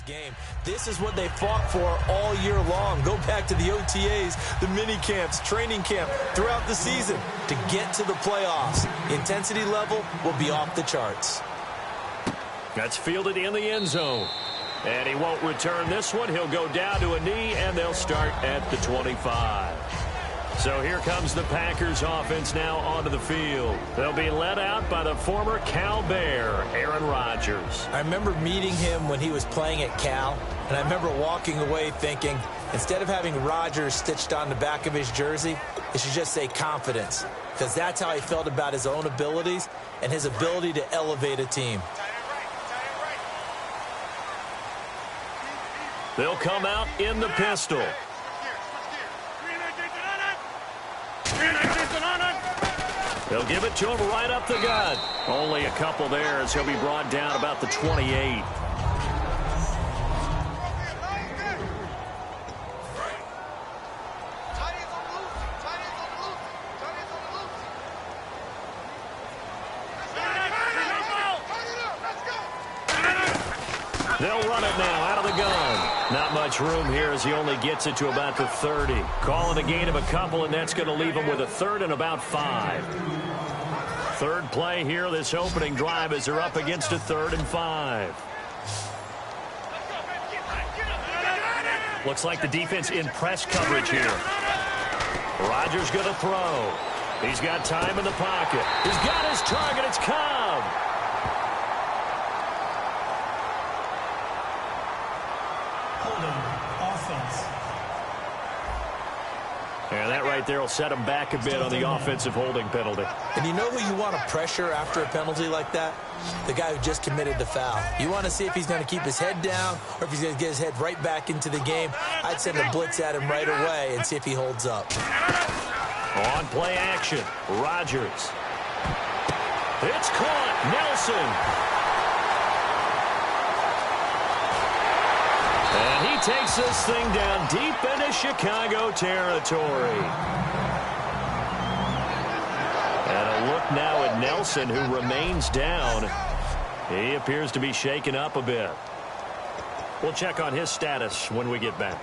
game. This is what they fought for all year long. Go back to the OTAs, the mini camps, training camp, throughout the season to get to the playoffs. The intensity level will be off the charts. That's fielded in the end zone. And he won't return this one. He'll go down to a knee, and they'll start at the 25. So here comes the Packers offense now onto the field. They'll be led out by the former Cal Bear, Aaron Rodgers. I remember meeting him when he was playing at Cal, and I remember walking away thinking, instead of having Rodgers stitched on the back of his jersey, it should just say confidence, because that's how he felt about his own abilities and his ability to elevate a team. They'll come out in the pistol. They'll give it to him right up the gut. Only a couple there as he'll be brought down about the 28. They'll run it now out of the gun. Not much room here as he only gets it to about the 30. Calling a gain of a couple, and that's going to leave him with a third and about 5. Third play here this opening drive as they're up against a 3rd and 5. Looks like the defense in press coverage here. Rodgers going to throw. He's got time in the pocket. He's got his target. It's Cobb. And that right there will set him back a bit on the offensive holding penalty. And you know who you want to pressure after a penalty like that? The guy who just committed the foul. You want to see if he's going to keep his head down or if he's going to get his head right back into the game. I'd send a blitz at him right away and see if he holds up. On play action, Rodgers. It's caught. Nelson. And he takes this thing down deep into Chicago territory. And a look now at Nelson, who remains down. He appears to be shaken up a bit. We'll check on his status when we get back.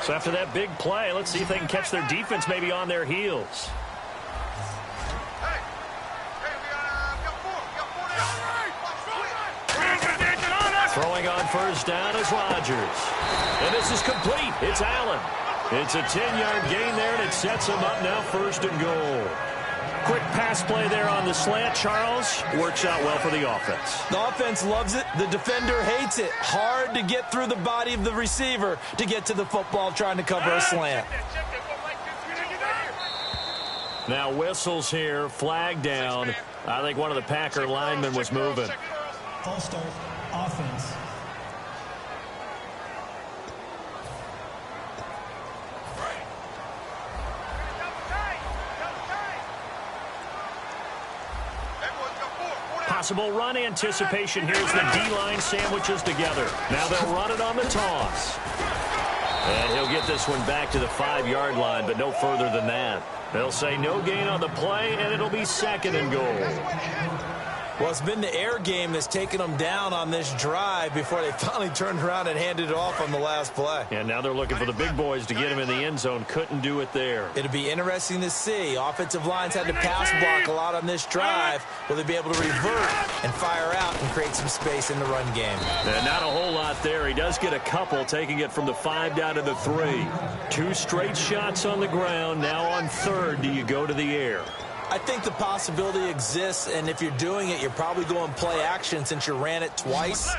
So after that big play, let's see if they can catch their defense maybe on their heels. Throwing on first down is Rodgers. And this is complete. It's Allen. It's a 10-yard gain there, and it sets him up now 1st and goal. Quick pass play there on the slant, Charles. Works out well for the offense. The offense loves it. The defender hates it. Hard to get through the body of the receiver to get to the football trying to cover a slant. Now whistles here, flag down. I think one of the Packer linemen was moving. False start, offense. Possible run anticipation here as the D-line sandwiches together. Now they'll run it on the toss. And he'll get this one back to the 5-yard line, but no further than that. They'll say no gain on the play, and it'll be 2nd and goal. Well, it's been the air game that's taken them down on this drive before they finally turned around and handed it off on the last play. And now they're looking for the big boys to get him in the end zone. Couldn't do it there. It'll be interesting to see. Offensive lines had to pass block a lot on this drive. Will they be able to revert and fire out and create some space in the run game? And not a whole lot there. He does get a couple, taking it from the 5 down to the 3. 2 straight shots on the ground. Now on 3rd, do you go to the air? I think the possibility exists, and if you're doing it, you're probably going play action since you ran it twice.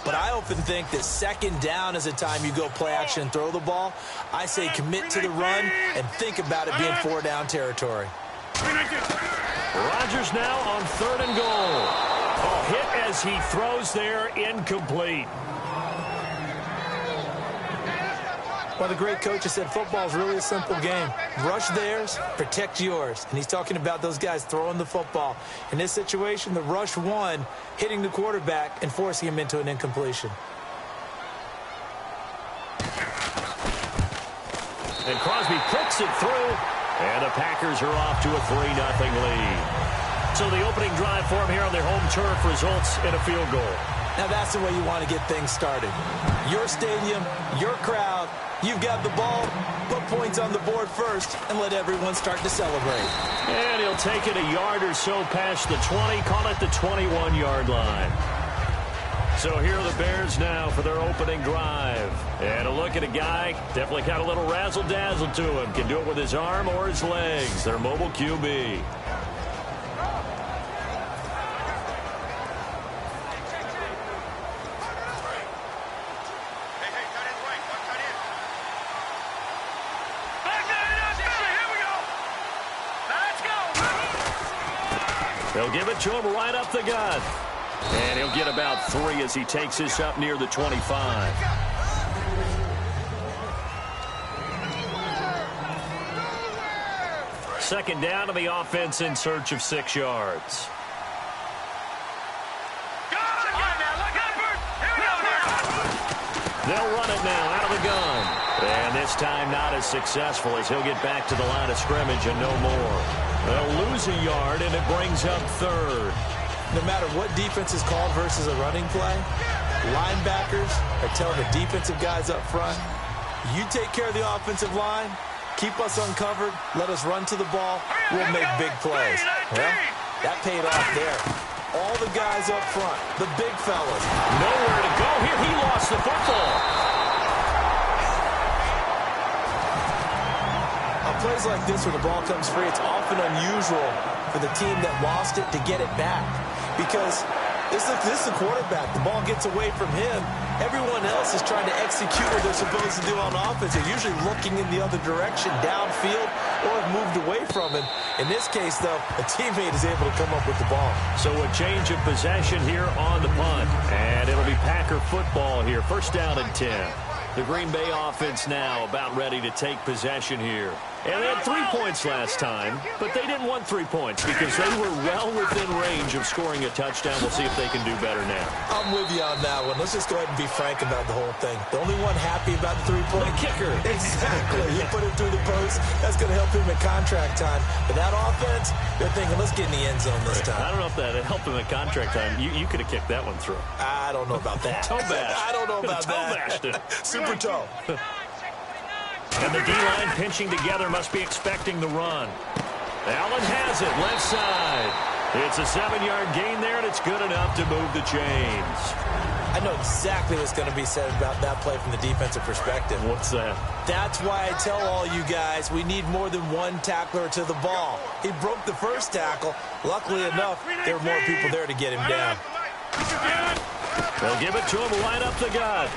But I often think that 2nd down is a time you go play action and throw the ball. I say commit to the run and think about it being 4-down territory. Rodgers now on 3rd and goal. Oh, hit as he throws there, incomplete. Well, the great coach has said football is really a simple game. Rush theirs, protect yours. And he's talking about those guys throwing the football. In this situation, the rush won, hitting the quarterback and forcing him into an incompletion. And Crosby puts it through. And the Packers are off to a 3-0 lead. So the opening drive for him here on their home turf results in a field goal. Now that's the way you want to get things started. Your stadium, your crowd, you've got the ball, put points on the board first, and let everyone start to celebrate. And he'll take it a yard or so past the 20, call it the 21-yard line. So here are the Bears now for their opening drive. And a look at a guy, definitely got a little razzle-dazzle to him. Can do it with his arm or his legs. Their mobile QB. They'll give it to him right up the gut. And he'll get about 3 as he takes this up near the 25. Second down to the offense in search of 6 yards. They'll run it now out of the gun. And this time not as successful as he'll get back to the line of scrimmage and no more. They'll lose a yard, and it brings up 3rd. No matter what defense is called versus a running play, linebackers are telling the defensive guys up front, you take care of the offensive line, keep us uncovered, let us run to the ball, we'll make big plays. Well, that paid off there. All the guys up front, the big fellas. Nowhere to go here. He lost the football. On plays like this where the ball comes free, it's often unusual for the team that lost it to get it back. Because this is the quarterback. The ball gets away from him. Everyone else is trying to execute what they're supposed to do on offense. They're usually looking in the other direction, downfield, or have moved away from him. In this case, though, a teammate is able to come up with the ball. So a change of possession here on the punt. And it'll be Packer football here. First down and 10. The Green Bay offense now about ready to take possession here. And they had 3 points last time, but they didn't want 3 points because they were well within range of scoring a touchdown. We'll see if they can do better now. I'm with you on that one. Let's just go ahead and be frank about the whole thing. The only one happy about the 3-point? The kicker. Exactly. You put it through the post. That's going to help him at contract time. But that offense, they're thinking, let's get in the end zone this time. I don't know if that helped him at contract time. You could have kicked that one through. I don't know about that. Toe bash. I don't know about toe that. bashed it. Super toe. And the D-line pinching together must be expecting the run. Allen has it, left side. It's a 7-yard gain there, and it's good enough to move the chains. I know exactly what's going to be said about that play from the defensive perspective. What's that? That's why I tell all you guys we need more than one tackler to the ball. He broke the first tackle. Luckily enough, there were more people there to get him down. They'll give it to him right up the gut.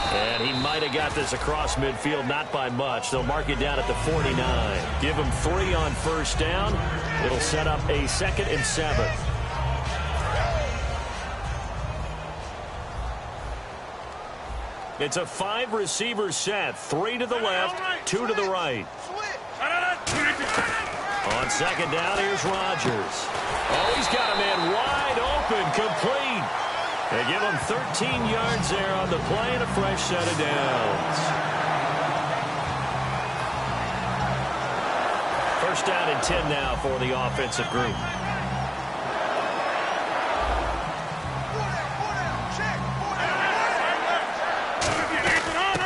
And he might have got this across midfield, not by much. They'll mark it down at the 49. Give him 3 on first down. It'll set up a 2nd and 7. It's a 5-receiver set. 3 to the left, 2 to the right. On second down, here's Rodgers. Oh, he's got a man wide open, complete. They give him 13 yards there on the play and a fresh set of downs. First down and 10 now for the offensive group.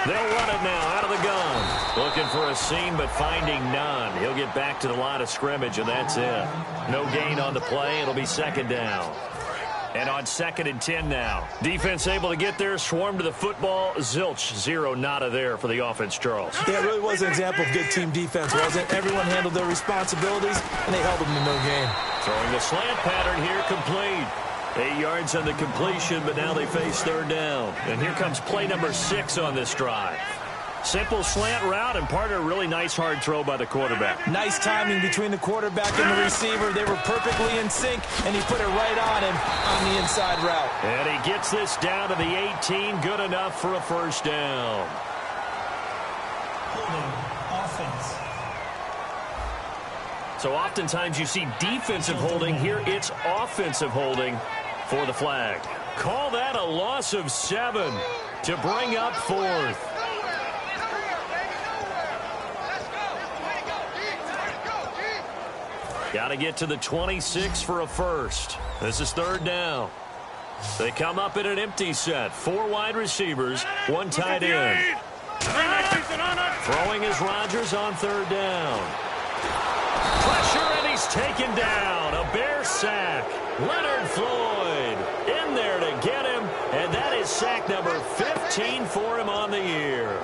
They'll run it now out of the gun. Looking for a seam, but finding none. He'll get back to the line of scrimmage, and that's it. No gain on the play. It'll be second down. And on 2nd and 10 now. Defense able to get there, swarm to the football. Zilch, 0, nada there for the offense, Charles. Yeah, it really was an example of good team defense, wasn't it? Everyone handled their responsibilities, and they held them to no gain. Throwing the slant pattern here, complete. 8 yards on the completion, but now they face third down. And here comes play number 6 on this drive. Simple slant route and part of a really nice hard throw by the quarterback. Nice timing between the quarterback and the receiver. They were perfectly in sync, and he put it right on him on the inside route. And he gets this down to the 18. Good enough for a first down. Offense. So oftentimes you see defensive holding. Here it's offensive holding for the flag. Call that a loss of 7 to bring up 4th. Got to get to the 26 for a first. This is third down. They come up in an empty set. 4 wide receivers, 1 tight end. Throwing is Rodgers on third down. Pressure, and he's taken down. A Bear sack. Leonard Floyd in there to get him, and that is sack number 15 for him on the year.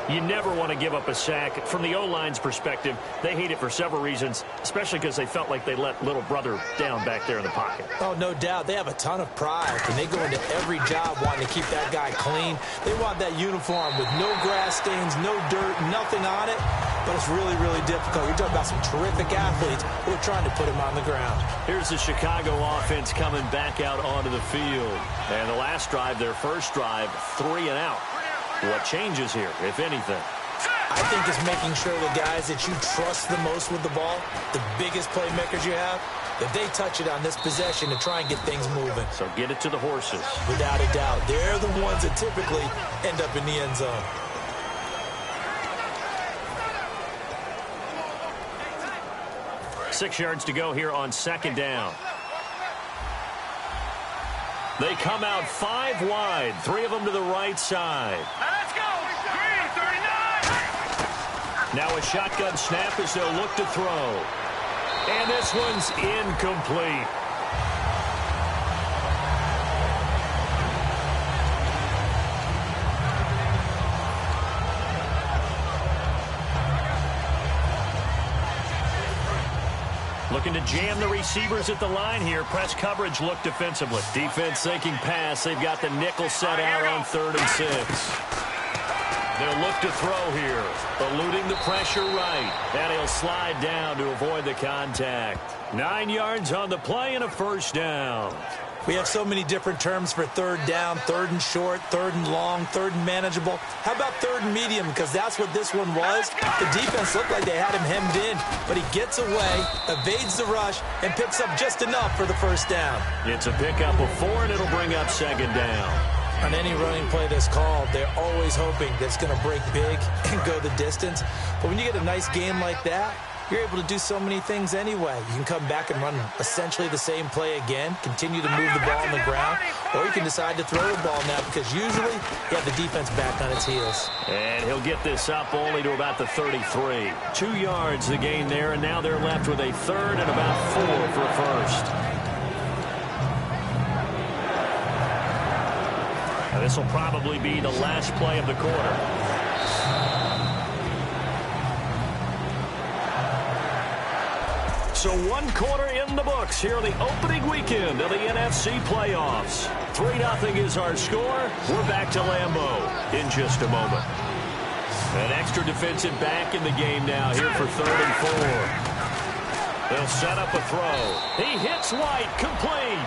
You never want to give up a sack. From the O-line's perspective, they hate it for several reasons, especially because they felt like they let little brother down back there in the pocket. Oh, no doubt. They have a ton of pride, and they go into every job wanting to keep that guy clean. They want that uniform with no grass stains, no dirt, nothing on it, but it's really, really difficult. You're talking about some terrific athletes who are trying to put him on the ground. Here's the Chicago offense coming back out onto the field. And the last drive, their first drive, 3 and out. What changes here, if anything? I think it's making sure the guys that you trust the most with the ball, the biggest playmakers you have, that they touch it on this possession to try and get things moving. So get it to the horses. Without a doubt. They're the ones that typically end up in the end zone. Six yards to go here on second down. They come out 5 wide, 3 of them to the right side. Let's go! Green, 39! Now a shotgun snap as they'll look to throw. And this one's incomplete. Looking to jam the receivers at the line here. Press coverage look defensively. Defense sinking pass. They've got the nickel set out on 3rd and 6. They'll look to throw here. Eluding the pressure right. And he'll slide down to avoid the contact. 9 yards on the play and a first down. We have so many different terms for third down, 3rd and short, 3rd and long, 3rd and manageable. How about 3rd and medium? Because that's what this one was. The defense looked like they had him hemmed in, but he gets away, evades the rush, and picks up just enough for the first down. It's a pickup of 4, and it'll bring up second down. On any running play that's called, they're always hoping that it's going to break big and go the distance. But when you get a nice game like that, you're able to do so many things anyway. You can come back and run essentially the same play again, continue to move the ball on the ground, or you can decide to throw the ball now because usually you have the defense back on its heels. And he'll get this up only to about the 33. 2 yards the gain there, and now they're left with a 3rd and about 4 for a first. Now this will probably be the last play of the quarter. So 1 quarter in the books here the opening weekend of the NFC playoffs. 3-0 is our score. We're back to Lambeau in just a moment. An extra defensive back in the game now here for 3rd and 4. They'll set up a throw. He hits White, complete.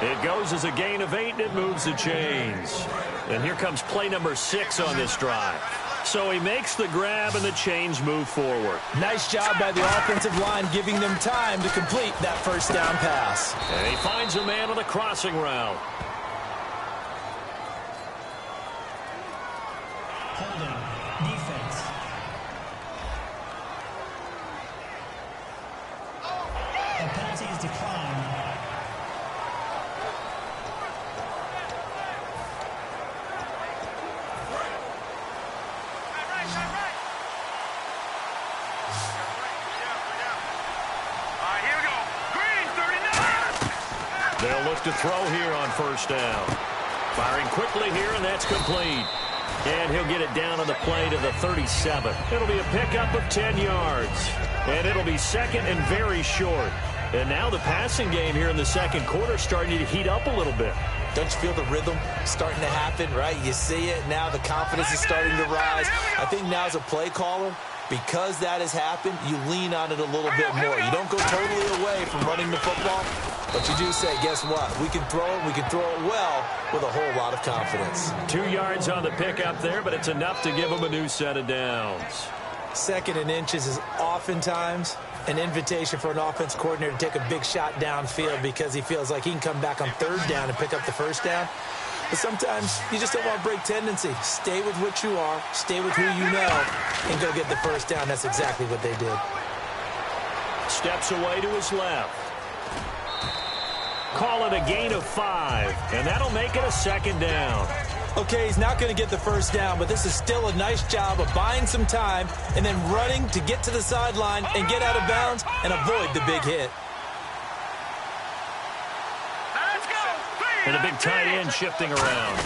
It goes as a gain of 8, and it moves the chains. And here comes play number 6 on this drive. So he makes the grab, and the chains move forward. Nice job by the offensive line, giving them time to complete that first down pass. And he finds a man on the crossing route. Holding. Defense. The penalty is declined. They'll look to throw here on first down. Firing quickly here, and that's complete. And he'll get it down on the play to the 37. It'll be a pickup of 10 yards. And it'll be second and very short. And now the passing game here in the second quarter starting to heat up a little bit. Don't you feel the rhythm starting to happen, right? You see it. Now the confidence is starting to rise. I think now as a play caller, because that has happened, you lean on it a little bit more. You don't go totally away from running the football, but you do say, guess what? We can throw it. We can throw it well with a whole lot of confidence. 2 yards on the pickup there, but it's enough to give them a new set of downs. 2nd and inches is oftentimes an invitation for an offense coordinator to take a big shot downfield because he feels like he can come back on 3rd down and pick up the first down. But sometimes you just don't want to break tendency. Stay with what you are, stay with who you know, and go get the first down. That's exactly what they did. steps away to his left. Call it a gain of 5, and that'll make it a second down. Okay, he's not going to get the first down, but this is still a nice job of buying some time and then running to get to the sideline and get out of bounds and avoid the big hit. And the big tight end shifting around.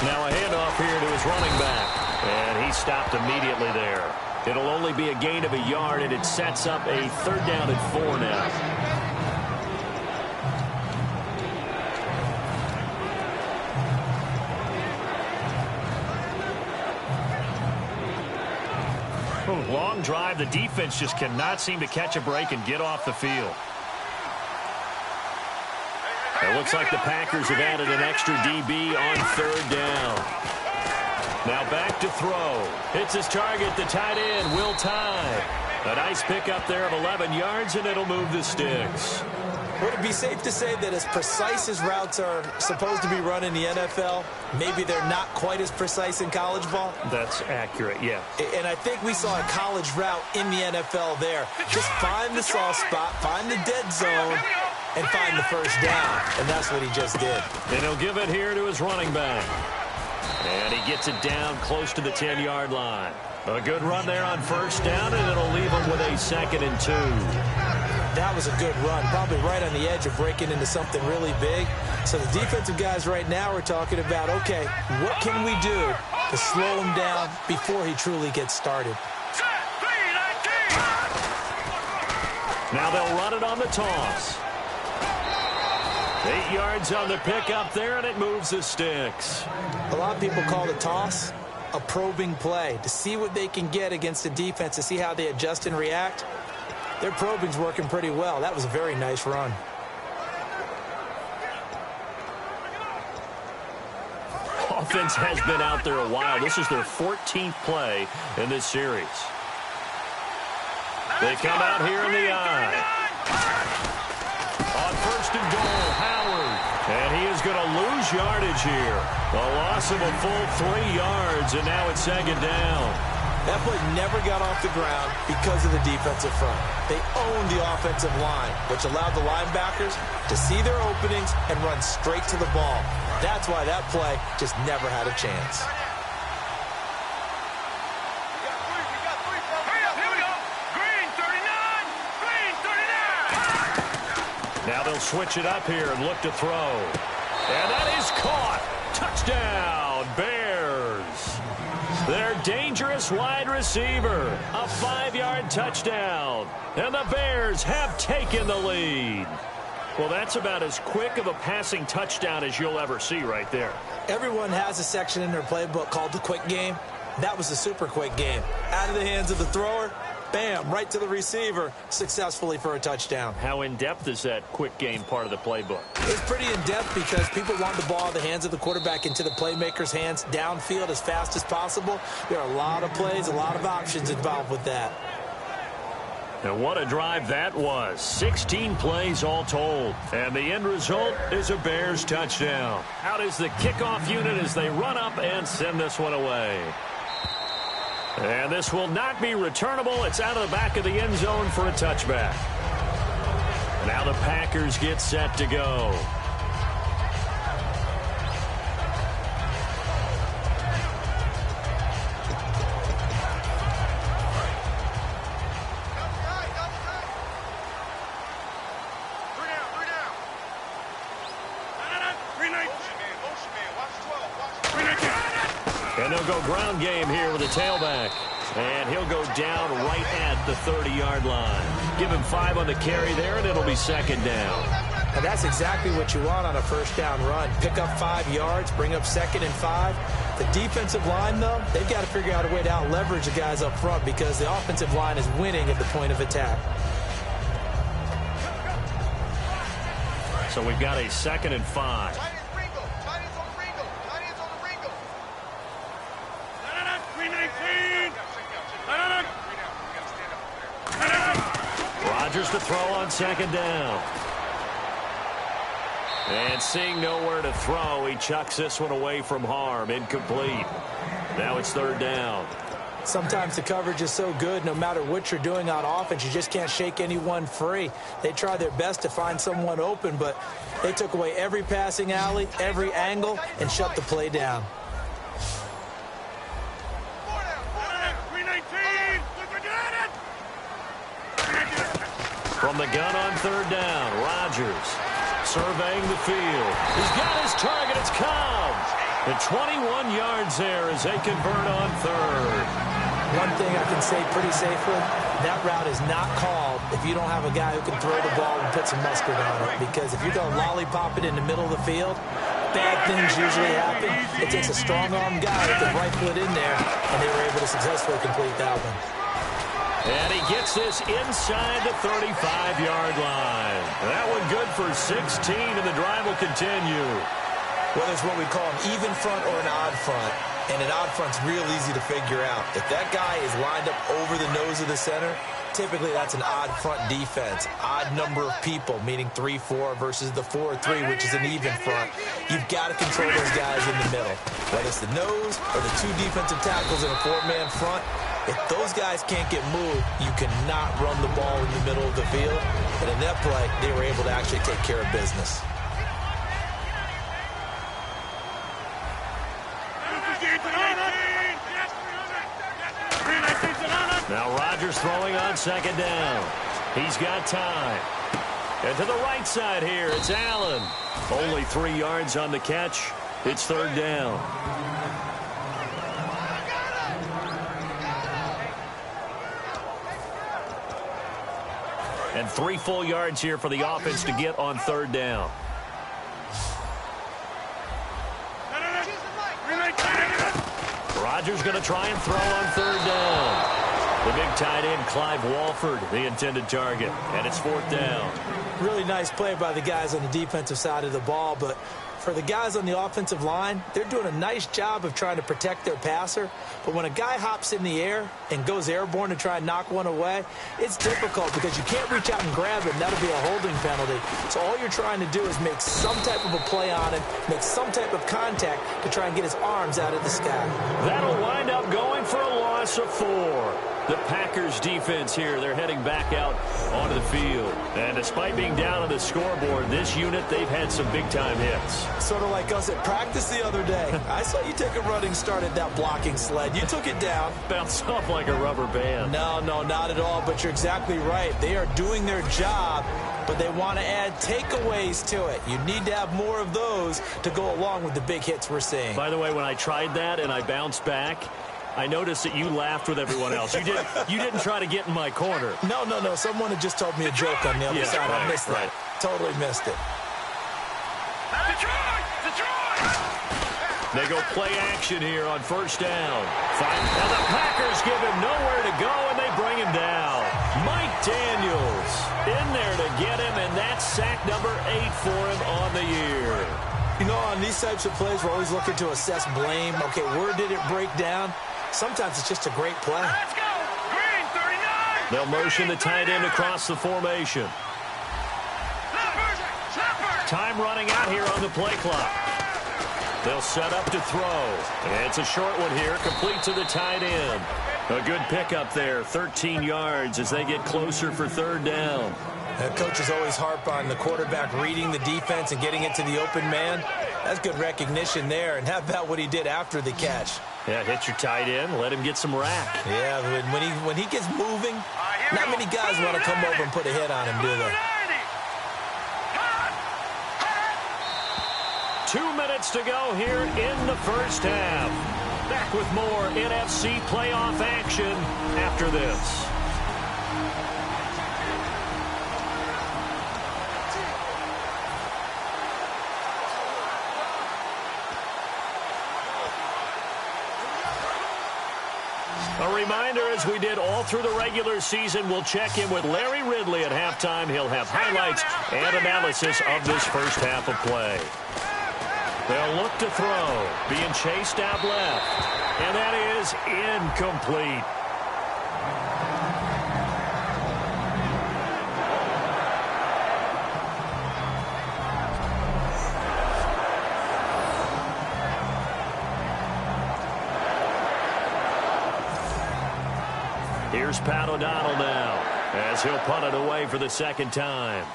Now a handoff here to his running back. And he stopped immediately there. It'll only be a gain of a yard, and it sets up a 3rd down and 4 now. Long drive. The defense just cannot seem to catch a break and get off the field. It looks like the Packers have added an extra DB on 3rd down. Now back to throw. Hits his target, the tight end, Will Tye. A nice pickup there of 11 yards, and it'll move the sticks. Would it be safe to say that as precise as routes are supposed to be run in the NFL, maybe they're not quite as precise in college ball? That's accurate, yeah. And I think we saw a college route in the NFL there. Just find the soft spot, find the dead zone, and find the first down. And that's what he just did. And he'll give it here to his running back. And he gets it down close to the 10-yard line. A good run there on first down, and it'll leave him with a 2nd and 2. That was a good run, probably right on the edge of breaking into something really big. So the defensive guys right now are talking about, okay, what can we do to slow him down before he truly gets started? Now they'll run it on the toss. 8 yards on the pickup there, and it moves the sticks. A lot of people call the toss a probing play, to see what they can get against the defense, to see how they adjust and react. Their probing's working pretty well. That was a very nice run. Offense has been out there a while. This is their 14th play in this series. They come out here in the eye. On 1st and goal, Howard. And he is going to lose yardage here. A loss of a full 3 yards, and now it's 2nd down. That play never got off the ground because of the defensive front. They owned the offensive line, which allowed the linebackers to see their openings and run straight to the ball. That's why that play just never had a chance. Now they'll switch it up here and look to throw. And that is caught. Touchdown, Bears. Their dangerous wide receiver. A 5-yard touchdown. And the Bears have taken the lead. Well, that's about as quick of a passing touchdown as you'll ever see right there. Everyone has a section in their playbook called the quick game. That was a super quick game. Out of the hands of the thrower, bam, right to the receiver, successfully for a touchdown. How in-depth is that quick game part of the playbook? It's pretty in-depth because people want the ball in the hands of the quarterback into the playmaker's hands downfield as fast as possible. There are a lot of plays, a lot of options involved with that. And what a drive that was. 16 plays all told. And the end result is a Bears touchdown. Out is the kickoff unit as they run up and send this one away. And this will not be returnable. It's out of the back of the end zone for a touchback. Now the Packers get set to go. And they'll go ground game here with a tailback. And he'll go down right at the 30-yard line. Give him 5 on the carry there, and it'll be 2nd down. And that's exactly what you want on a first down run. Pick up 5 yards, bring up 2nd and 5. The defensive line, though, they've got to figure out a way to out-leverage the guys up front because the offensive line is winning at the point of attack. So we've got a 2nd and 5. Rodgers to throw on 2nd down. And seeing nowhere to throw, he chucks this one away from harm. Incomplete. Now it's 3rd down. Sometimes the coverage is so good, no matter what you're doing on offense, you just can't shake anyone free. They try their best to find someone open, but they took away every passing alley, every angle, and shut the play down. From the gun on third down, Rodgers surveying the field. He's got his target. It's Cobb. And 21 yards there as they convert on third. One thing I can say pretty safely, that route is not called if you don't have a guy who can throw the ball and put some mustard on it. Because if you're going to lollipop it in the middle of the field, bad things usually happen. It takes a strong-arm guy with the right foot in there, and they were able to successfully complete that one. And he gets this inside the 35-yard line. That one good for 16, and the drive will continue. Well, there's what we call an even front or an odd front. And an odd front's real easy to figure out. If that guy is lined up over the nose of the center, typically that's an odd front defense. Odd number of people, meaning 3-4 versus the 4-3, which is an even front. You've got to control those guys in the middle. Whether it's the nose or the two defensive tackles in a four-man front, if those guys can't get moved, you cannot run the ball in the middle of the field. And in that play, they were able to actually take care of business. Now Rodgers throwing on second down. He's got time. And to the right side here, it's Allen. Only 3 yards on the catch. It's third down. And 3 full yards here for the offense to get on third down. Rodgers going to try and throw on third down. The big tight end, Clive Walford, the intended target. And it's fourth down. Really nice play by the guys on the defensive side of the ball, but for the guys on the offensive line, they're doing a nice job of trying to protect their passer. But when a guy hops in the air and goes airborne to try and knock one away, it's difficult because you can't reach out and grab it, and that'll be a holding penalty. So all you're trying to do is make some type of a play on him, make some type of contact to try and get his arms out of the sky. That'll wind up going for a loss of 4. The Packers defense here, they're heading back out onto the field. And despite being down on the scoreboard, this unit, they've had some big-time hits. Sort of like us at practice the other day. I saw you take a running start at that blocking sled. You took it down. Bounced off like a rubber band. No, not at all, but you're exactly right. They are doing their job, but they want to add takeaways to it. You need to have more of those to go along with the big hits we're seeing. By the way, when I tried that and I bounced back, I noticed that you laughed with everyone else. You didn't try to get in my corner. No. Someone had just told me a joke on the other side. Right, I missed that. Totally missed it. They go play action here on first down. And the Packers give him nowhere to go, and they bring him down. Mike Daniels in there to get him, and that's sack number 8 for him on the year. You know, on these types of plays, we're always looking to assess blame. Okay, where did it break down? Sometimes it's just a great play. Let's go! Green, 39! They'll motion the tight end across the formation. Time running out here on the play clock. They'll set up to throw. It's a short one here, complete to the tight end. A good pickup there, 13 yards as they get closer for third down. Coaches always harp on the quarterback reading the defense and getting it to the open man. That's good recognition there. And how about what he did after the catch? Yeah, hit your tight end, let him get some rack. Yeah, when he gets moving, not many guys want to come over and put a hit on him, do they? 2 minutes to go here in the first half. Back with more NFC playoff action after this. A reminder, as we did all through the regular season, we'll check in with Larry Ridley at halftime. He'll have highlights and analysis of this first half of play. They'll look to throw, being chased out left, and that is incomplete. Here's Pat O'Donnell now as he'll punt it away for the second time.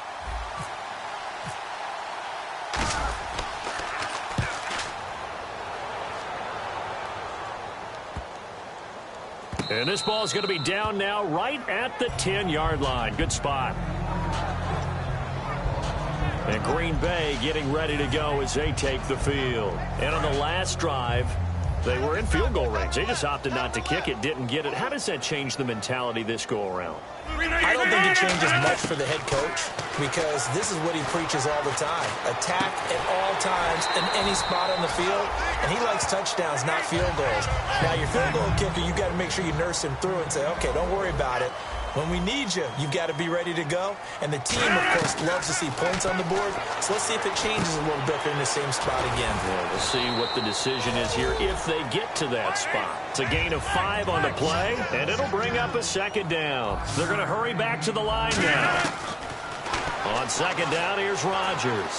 And this ball is going to be down now right at the 10-yard line. Good spot. And Green Bay getting ready to go as they take the field. And on the last drive, they were in field goal range. They just opted not to kick it, didn't get it. How does that change the mentality this go-around? I don't think it changes much for the head coach because this is what he preaches all the time. Attack at all times in any spot on the field, and he likes touchdowns, not field goals. Now, your field goal kicker, you've got to make sure you nurse him through and say, okay, don't worry about it. When we need you, you've got to be ready to go. And the team, of course, loves to see points on the board. So let's see if it changes a little bit. They're in the same spot again. Yeah, we'll see what the decision is here if they get to that spot. It's a gain of 5 on the play, and it'll bring up a second down. They're going to hurry back to the line now. On second down, here's Rodgers.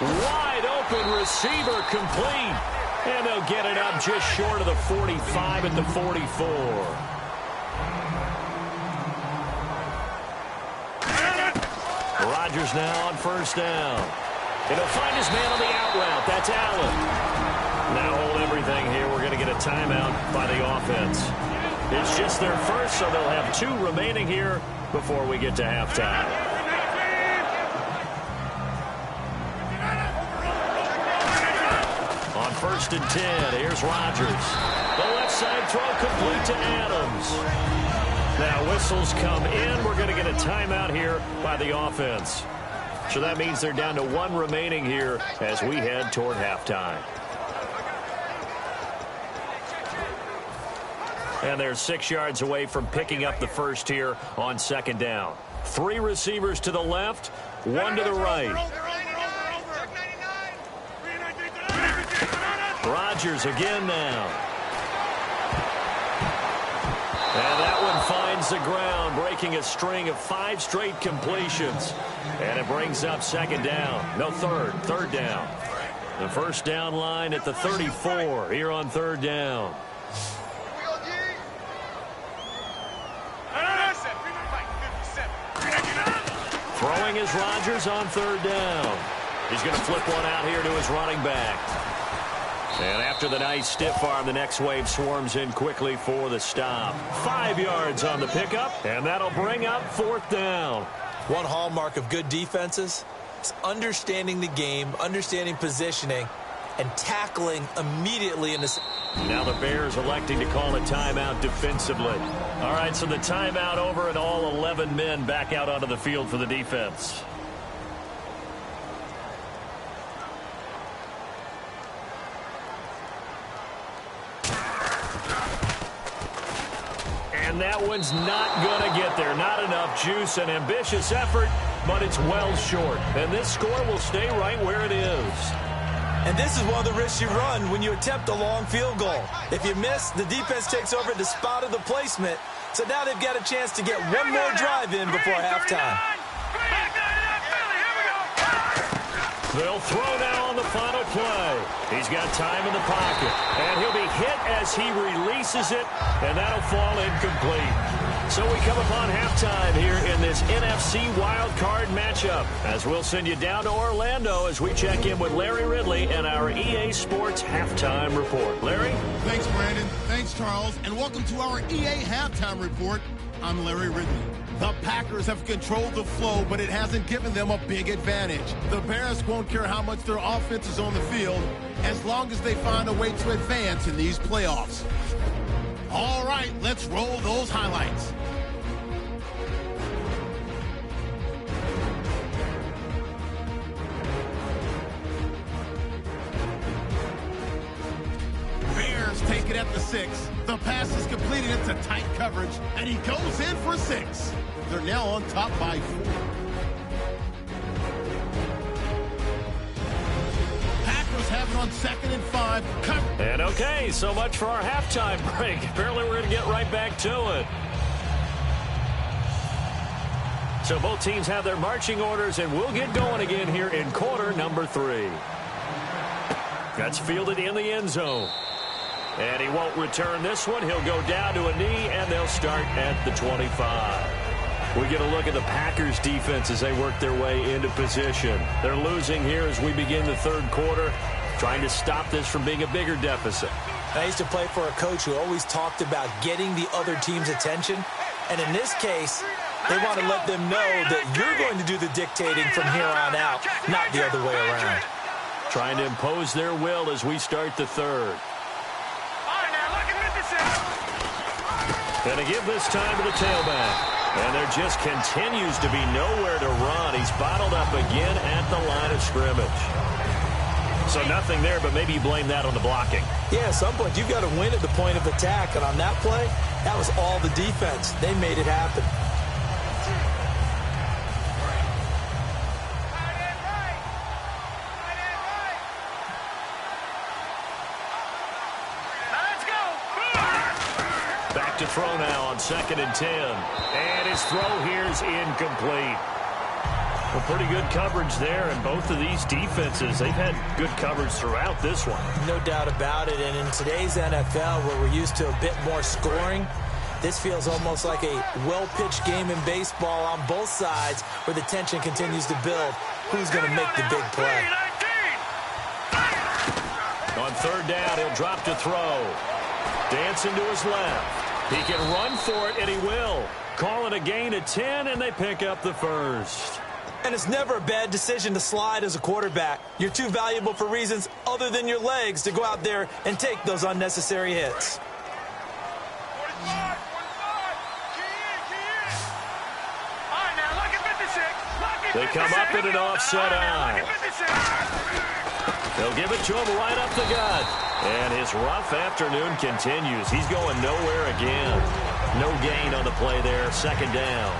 Wide open receiver complete. And they'll get it up just short of the 45 at the 44. Rodgers now on first down. And he'll find his man on the out route. That's Allen. Now hold everything here. We're going to get a timeout by the offense. It's just their first, so they'll have 2 remaining here before we get to halftime. On first and 10, here's Rodgers. The left side throw complete to Adams. Now whistles come in. We're going to get a timeout here by the offense. So that means they're down to 1 remaining here as we head toward halftime. And they're 6 yards away from picking up the first here on second down. 3 receivers to the left, 1 to the right. Rodgers again now. And that one finds the ground, breaking a string of 5 straight completions. And it brings up second down. No, third down. The first down line at the 34 here on third down. Throwing is Rodgers on third down. He's going to flip one out here to his running back. And after the nice stiff arm, the next wave swarms in quickly for the stop. 5 yards on the pickup, and that'll bring up fourth down. One hallmark of good defenses is understanding the game, understanding positioning, and tackling immediately in the... Now the Bears electing to call a timeout defensively. All right, so the timeout over and all 11 men back out onto the field for the defense. And that one's not going to get there. Not enough juice. An ambitious effort, but it's well short. And this score will stay right where it is. And this is one of the risks you run when you attempt a long field goal. If you miss, the defense takes over at the spot of the placement. So now they've got a chance to get one more drive in before halftime. They'll throw now on the final play. He's got time in the pocket. And he'll be hit as he releases it, and that'll fall incomplete. So we come upon halftime here in this NFC Wildcard matchup, as we'll send you down to Orlando as we check in with Larry Ridley and our EA Sports Halftime Report. Larry? Thanks, Brandon. Thanks, Charles. And welcome to our EA Halftime Report. I'm Larry Ridley. The Packers have controlled the flow, but it hasn't given them a big advantage. The Bears won't care how much their offense is on the field as long as they find a way to advance in these playoffs. All right, let's roll those highlights. Bears take it at the 6. The pass is completed into tight coverage, and he goes in for 6. They're now on top by 4. Packers have it on 2nd and 5. And okay, so much for our halftime break. Apparently we're going to get right back to it. So both teams have their marching orders, and we'll get going again here in quarter number 3. That's fielded in the end zone. And he won't return this one. He'll go down to a knee, and they'll start at the 25. We get a look at the Packers defense as they work their way into position. They're losing here as we begin the third quarter, trying to stop this from being a bigger deficit. I used to play for a coach who always talked about getting the other team's attention. And in this case, they want to let them know that you're going to do the dictating from here on out, not the other way around. Trying to impose their will as we start the third. And to give this time to the tailback. And there just continues to be nowhere to run. He's bottled up again at the line of scrimmage. So nothing there, but maybe you blame that on the blocking. Yeah, at some point, you've got to win at the point of attack. And on that play, that was all the defense. They made it happen. To throw now on 2nd and 10. And his throw here is incomplete. Well, pretty good coverage there, and both of these defenses, they've had good coverage throughout this one. No doubt about it, and in today's NFL, where we're used to a bit more scoring, this feels almost like a well-pitched game in baseball on both sides, where the tension continues to build. Who's going to make the big play? On 3rd down, he'll drop to throw. Dancing to his left. He can run for it, and he will. Call it a gain of 10, and they pick up the first. And it's never a bad decision to slide as a quarterback. You're too valuable for reasons other than your legs to go out there and take those unnecessary hits. They come up in an offset eye. They'll give it to him right up the gut. And his rough afternoon continues. He's going nowhere again. No gain on the play there. 2nd down.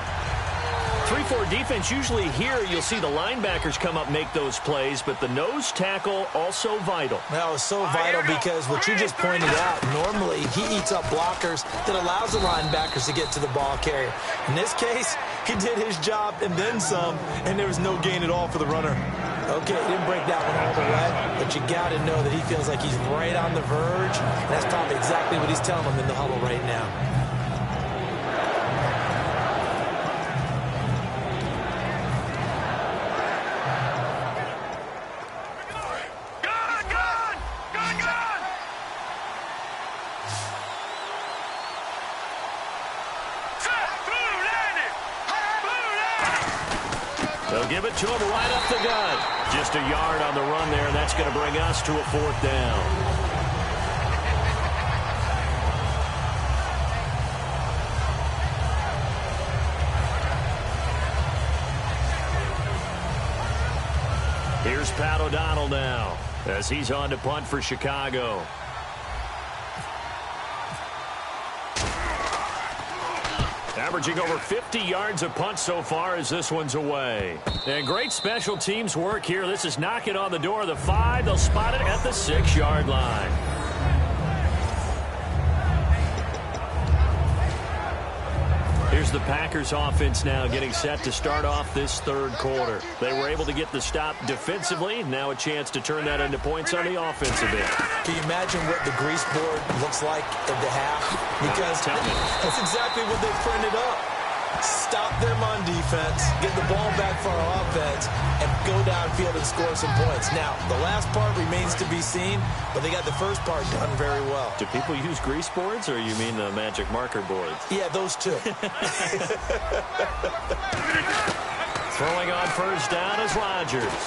3-4 defense, usually here you'll see the linebackers come up, make those plays, but the nose tackle also vital. That was so vital because what you just pointed out, normally he eats up blockers that allows the linebackers to get to the ball carrier. In this case, he did his job and then some, and there was no gain at all for the runner. Okay, he didn't break that one all the way, but you got to know that he feels like he's right on the verge, and that's probably exactly what he's telling them in the huddle right now. They'll give it to him right up the gut. Just a yard on the run there, and that's going to bring us to a 4th down. Here's Pat O'Donnell now as he's on to punt for Chicago. Averaging over 50 yards a punt so far as this one's away. And great special teams work here. This is knocking on the door of the 5. They'll spot it at the 6-yard line. Here's the Packers offense now getting set to start off this third quarter. They were able to get the stop defensively. Now a chance to turn that into points on the offensive end. Can you imagine what the grease board looks like at the half? Because that's exactly what they printed up. Stop them on defense, get the ball back for our offense, and go downfield and score some points. Now, the last part remains to be seen, but they got the first part done very well. Do people use grease boards, or you mean the magic marker boards? Yeah, those two. Throwing on 1st down is Rodgers.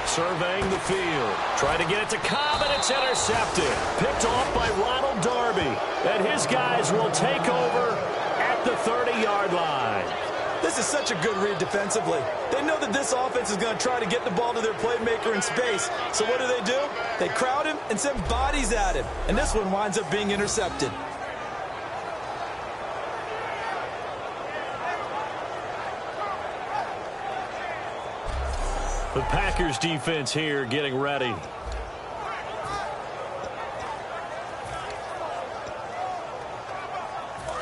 Surveying the field. Trying to get it to Cobb, and it's intercepted. Picked off by Ronald Darby. And his guys will take over at the 30-yard line. This is such a good read defensively. They know that this offense is going to try to get the ball to their playmaker in space. So what do? They crowd him and send bodies at him. And this one winds up being intercepted. The Packers defense here getting ready.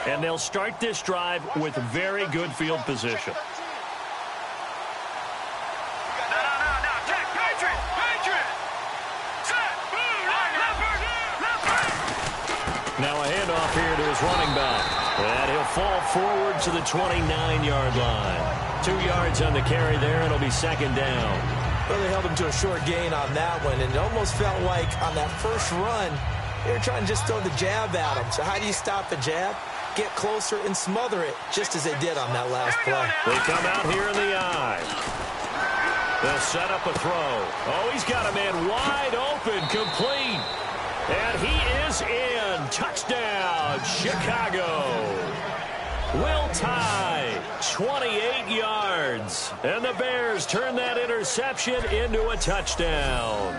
And they'll start this drive with very good field position. Now a handoff here to his running back. And he'll fall forward to the 29-yard line. 2 yards on the carry there, and it'll be second down. Well, they held him to a short gain on that one, and it almost felt like on that first run, they were trying to just throw the jab at him. So how do you stop the jab? Get closer and smother it, just as they did on that last play. They come out here in the eye. They'll set up a throw. Oh, he's got a man wide open, complete. And he is in. Touchdown, Chicago. Will tie, 28 yards. And the Bears turn that interception into a touchdown.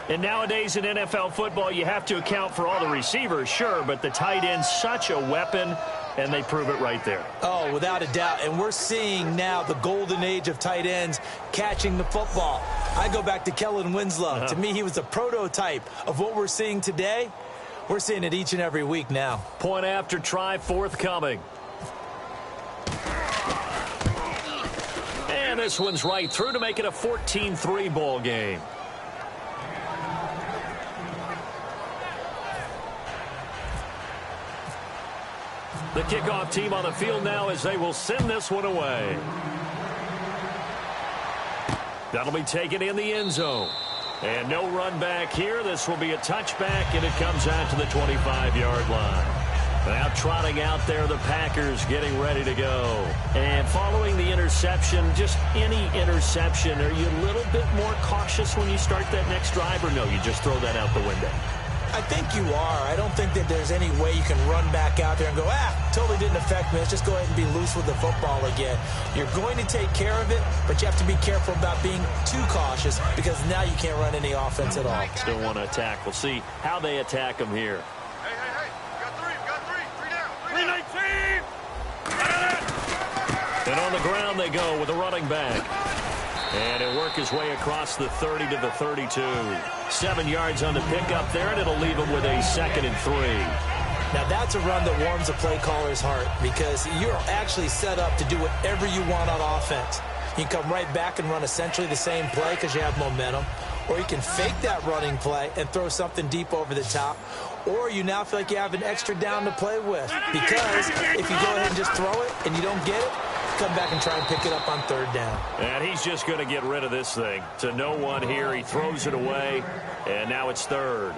And nowadays in NFL football, you have to account for all the receivers, sure, but the tight end's such a weapon, and they prove it right there. Oh, without a doubt. And we're seeing now the golden age of tight ends catching the football. I go back to Kellen Winslow. To me, he was a prototype of what we're seeing today. We're seeing it each and every week now. Point after try forthcoming. And this one's right through to make it a 14-3 ball game. The kickoff team on the field now as they will send this one away. That'll be taken in the end zone. And no run back here. This will be a touchback, and it comes out to the 25-yard line. Now trotting out there, the Packers getting ready to go. And following the interception, just any interception, are you a little bit more cautious when you start that next drive, or no, you just throw that out the window? I think you are. I don't think that there's any way you can run back out there and go, totally didn't affect me. Let's just go ahead and be loose with the football again. You're going to take care of it, but you have to be careful about being too cautious because now you can't run any offense at all. Still want to attack. We'll see how they attack them here. Hey. Got three. Three down. 319. And on the ground they go with a running back. And he'll work his way across the 30 to the 32. 7 yards on the pickup there, and it'll leave him with a 2nd and 3. Now, that's a run that warms a play caller's heart because you're actually set up to do whatever you want on offense. You can come right back and run essentially the same play because you have momentum, or you can fake that running play and throw something deep over the top, or you now feel like you have an extra down to play with because if you go ahead and just throw it and you don't get it, come back and try and pick it up on 3rd down. And he's just going to get rid of this thing. To no one here. He throws it away, and now it's 3rd.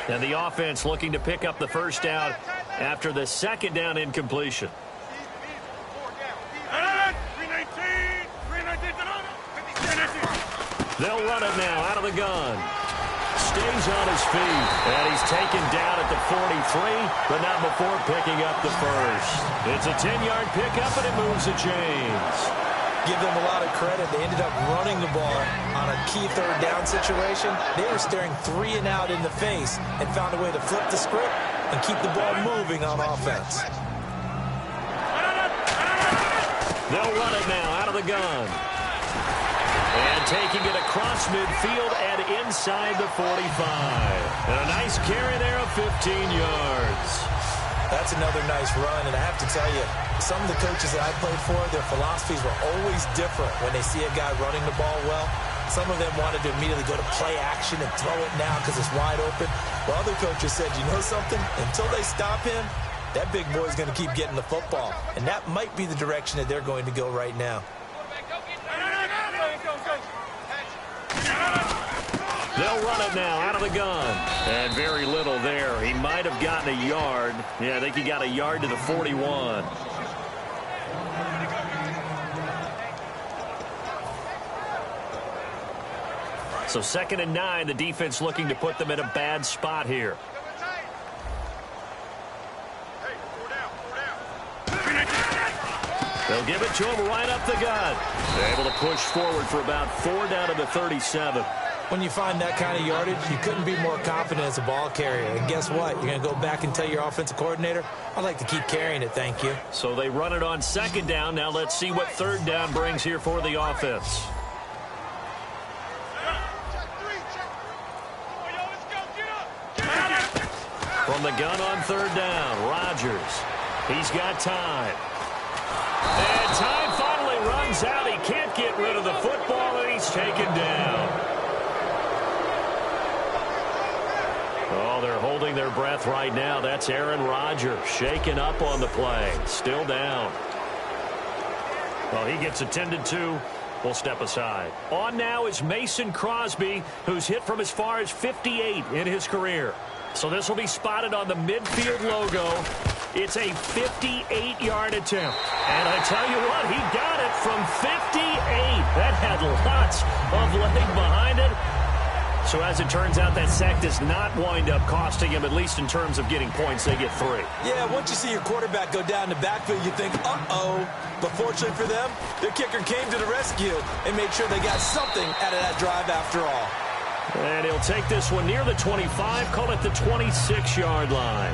And the offense looking to pick up the first down after the 2nd down incompletion. They'll run it now out of the gun. Stays on his feet. And he's taken down at the 43, but not before picking up the first. It's a 10-yard pickup, and it moves the chains. Give them a lot of credit. They ended up running the ball on a key 3rd down situation. They were staring 3 and out in the face and found a way to flip the script and keep the ball moving on offense. They'll run it now out of the gun. And taking it across midfield and inside the 45. And a nice carry there of 15 yards. That's another nice run, and I have to tell you, some of the coaches that I played for, their philosophies were always different when they see a guy running the ball well. Some of them wanted to immediately go to play action and throw it now because it's wide open. While other coaches said, you know something? Until they stop him, that big boy's going to keep getting the football. And that might be the direction that they're going to go right now. They'll run it now out of the gun. And very little there. He might have gotten a yard. Yeah, I think he got a yard to the 41. So 2nd and 9, the defense looking to put them in a bad spot here. They'll give it to him right up the gut. They're able to push forward for about 4 down to the 37. When you find that kind of yardage, you couldn't be more confident as a ball carrier. And guess what? You're going to go back and tell your offensive coordinator, I'd like to keep carrying it, thank you. So they run it on 2nd down. Now let's see what 3rd down brings here for the offense. From the gun on third down, Rodgers. He's got time. And time finally runs out. He can't get rid of the football, and he's taken down. Oh, they're holding their breath right now. That's Aaron Rodgers shaken up on the play. Still down. Well, he gets attended to. We'll step aside. On now is Mason Crosby, who's hit from as far as 58 in his career. So this will be spotted on the midfield logo. It's a 58-yard attempt. And I tell you what, he got it from 58. That had lots of leg behind it. So as it turns out, that sack does not wind up costing him, at least in terms of getting points. They get 3. Yeah, once you see your quarterback go down the backfield, you think, uh-oh. But fortunately for them, their kicker came to the rescue and made sure they got something out of that drive after all. And he'll take this one near the 25, call it the 26-yard line.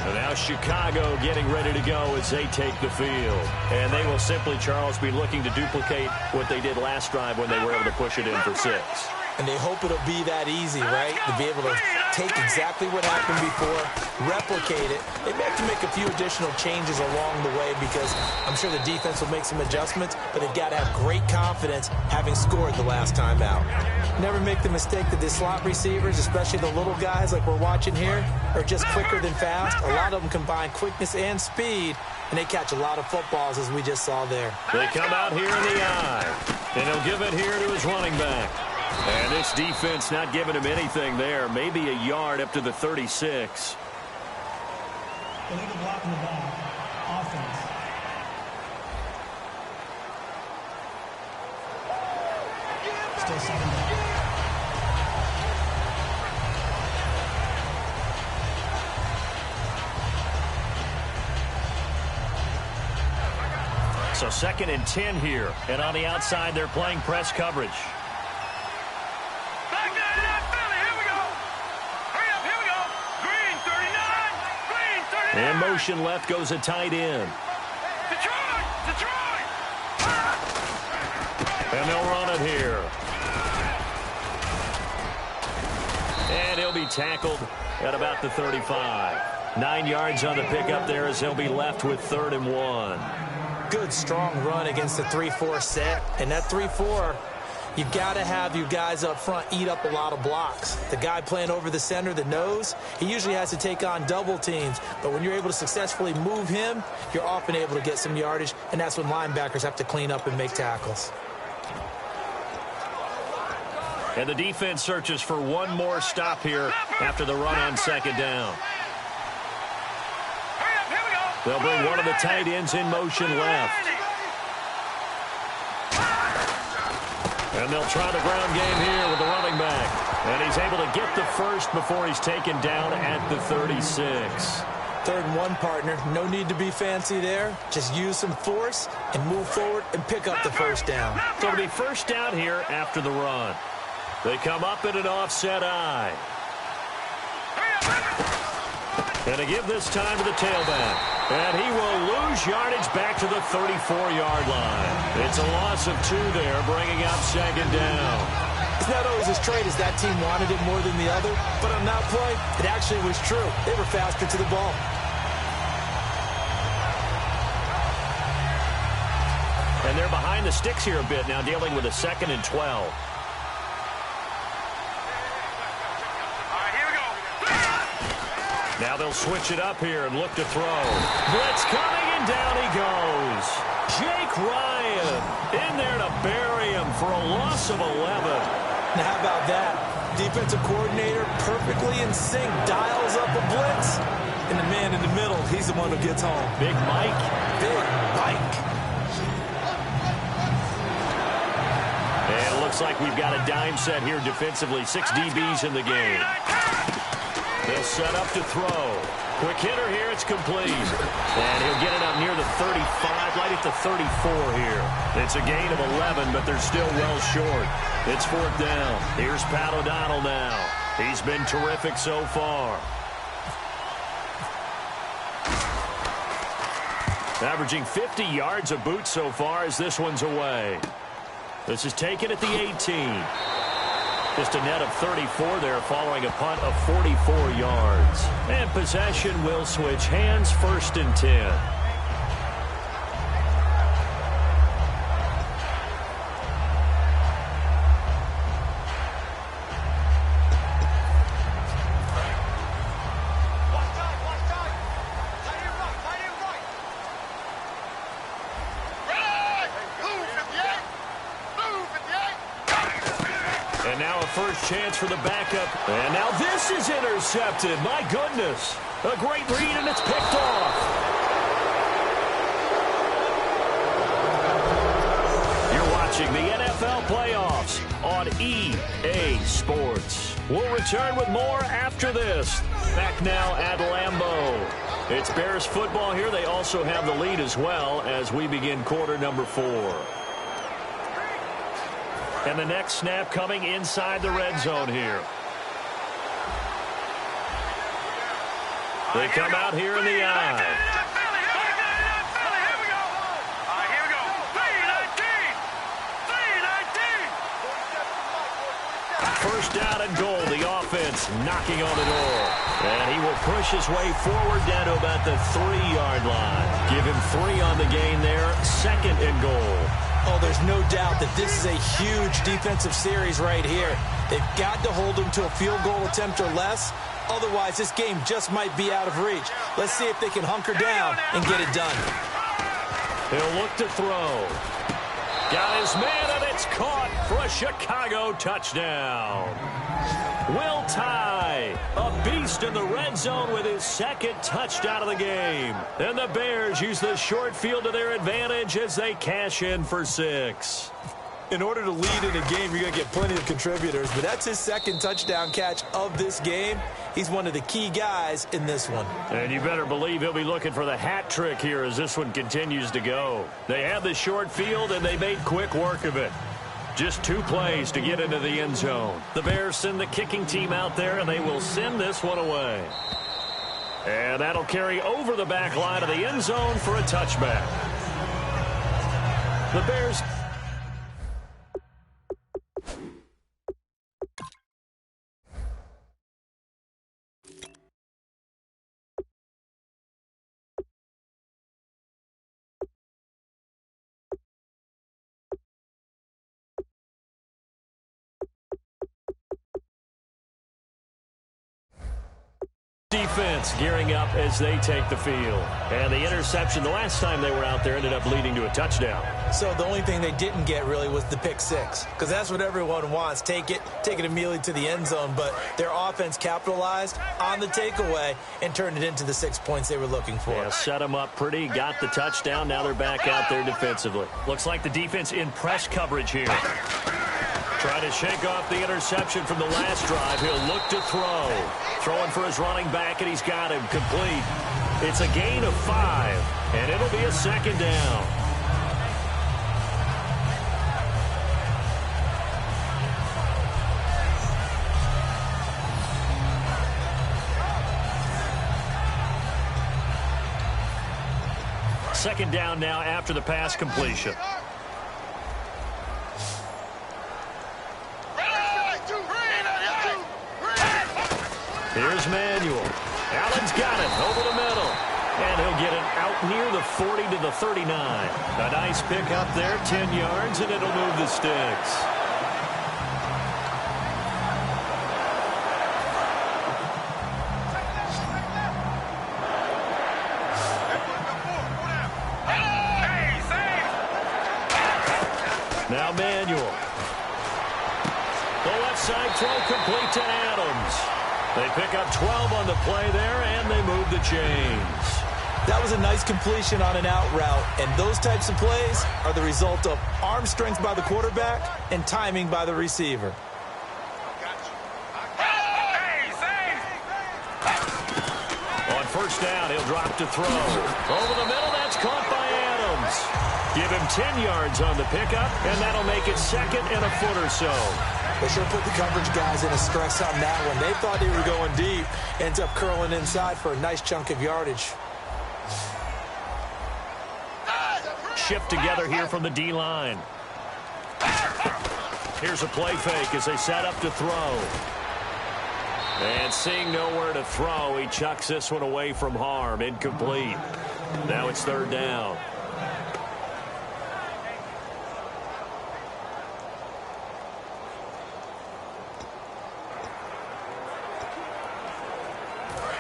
And now Chicago getting ready to go as they take the field. And they will simply, Charles, be looking to duplicate what they did last drive when they were able to push it in for 6. And they hope it'll be that easy, right? To be able to take exactly what happened before, replicate it. They may have to make a few additional changes along the way because I'm sure the defense will make some adjustments, but they've got to have great confidence having scored the last time out. Never make the mistake that the slot receivers, especially the little guys like we're watching here, are just quicker than fast. A lot of them combine quickness and speed, and they catch a lot of footballs as we just saw there. They come out here in the eye, and he'll give it here to his running back. And this defense not giving him anything there. Maybe a yard up to the 36. Illegal block in the back. Offense. Still 7 down. So 2nd and 10 here. And on the outside, they're playing press coverage. In motion left goes a tight end. Detroit! And they'll run it here. And he'll be tackled at about the 35. 9 yards on the pickup there as he'll be left with 3rd and 1. Good, strong run against the 3-4 set. And that 3-4, you've got to have you guys up front eat up a lot of blocks. The guy playing over the center, the nose, he usually has to take on double teams. But when you're able to successfully move him, you're often able to get some yardage, and that's when linebackers have to clean up and make tackles. And the defense searches for one more stop here after the run on 2nd down. They'll bring one of the tight ends in motion left. And they'll try the ground game here with the running back. And he's able to get the first before he's taken down at the 36. 3rd and 1, partner. No need to be fancy there. Just use some force and move forward and pick up the first down. So it'll be first down here after the run. They come up in an offset eye. And to give this time to the tailback. And he will lose yardage back to the 34-yard line. It's a loss of 2 there, bringing up 2nd down. It's not always as straight as that team wanted it more than the other, but on that play, it actually was true. They were faster to the ball. And they're behind the sticks here a bit now, dealing with a 2nd and 12. Now they'll switch it up here and look to throw. Blitz coming, and down he goes. Jake Ryan in there to bury him for a loss of 11. Now how about that? Defensive coordinator perfectly in sync, dials up a blitz. And the man in the middle, he's the one who gets home. Big Mike. Big Mike. And it looks like we've got a dime set here defensively. 6 DBs in the game. They'll set up to throw. Quick hitter here. It's complete. And he'll get it up near the 35, right at the 34 here. It's a gain of 11, but they're still well short. It's 4th down. Here's Pat O'Donnell now. He's been terrific so far. Averaging 50 yards a boot so far as this one's away. This is taken at the 18. Just a net of 34 there following a punt of 44 yards. And possession will switch hands, 1st and 10. And now a first chance for the backup. And now this is intercepted. My goodness. A great read, and it's picked off. You're watching the NFL playoffs on EA Sports. We'll return with more after this. Back now at Lambeau. It's Bears football here. They also have the lead as well as we begin quarter number 4. And the next snap coming inside the red zone here. They come out here in the eye. First down and goal. The offense knocking on the door. And he will push his way forward down to about the 3-yard line. Give him 3 on the gain there. 2nd and goal. Oh, there's no doubt that this is a huge defensive series right here. They've got to hold them to a field goal attempt or less. Otherwise, this game just might be out of reach. Let's see if they can hunker down and get it done. He'll look to throw. Got his man, and it's caught for a Chicago touchdown. Will Tye, a beast in the red zone with his 2nd touchdown of the game. And the Bears use the short field to their advantage as they cash in for 6. In order to lead in a game, you're going to get plenty of contributors, but that's his 2nd touchdown catch of this game. He's one of the key guys in this one. And you better believe he'll be looking for the hat trick here as this one continues to go. They had the short field, and they made quick work of it. Just 2 plays to get into the end zone. The Bears send the kicking team out there, and they will send this one away. And that'll carry over the back line of the end zone for a touchback. The Bears... defense gearing up as they take the field. And the interception the last time they were out there ended up leading to a touchdown. So the only thing they didn't get really was the pick 6, because that's what everyone wants. Take it immediately to the end zone. But their offense capitalized on the takeaway and turned it into the 6 points they were looking for. Yeah, set them up pretty, got the touchdown. Now they're back out there defensively. Looks like the defense in press coverage here. Trying to shake off the interception from the last drive. He'll look to throw. Throwing for his running back, and he's got him complete. It's a gain of 5, and it'll be a 2nd down. Second down now after the pass completion. Here's Manuel. Allen's got it over the middle. And he'll get it out near the 40 to the 39. A nice pick up there, 10 yards, and it'll move the sticks. Now Manuel. The left side throw complete to Adams. They pick up 12 on the play there, and they move the chains. That was a nice completion on an out route, and those types of plays are the result of arm strength by the quarterback and timing by the receiver. On first down, he'll drop to throw. Over the middle, that's caught by Adams. Give him 10 yards on the pickup, and that'll make it 2nd and a foot or so. They sure put the coverage guys in a stress on that one. They thought they were going deep. Ends up curling inside for a nice chunk of yardage. Shift together here from the D-line. Here's a play fake as they set up to throw. And seeing nowhere to throw, he chucks this one away from harm. Incomplete. Now it's third down.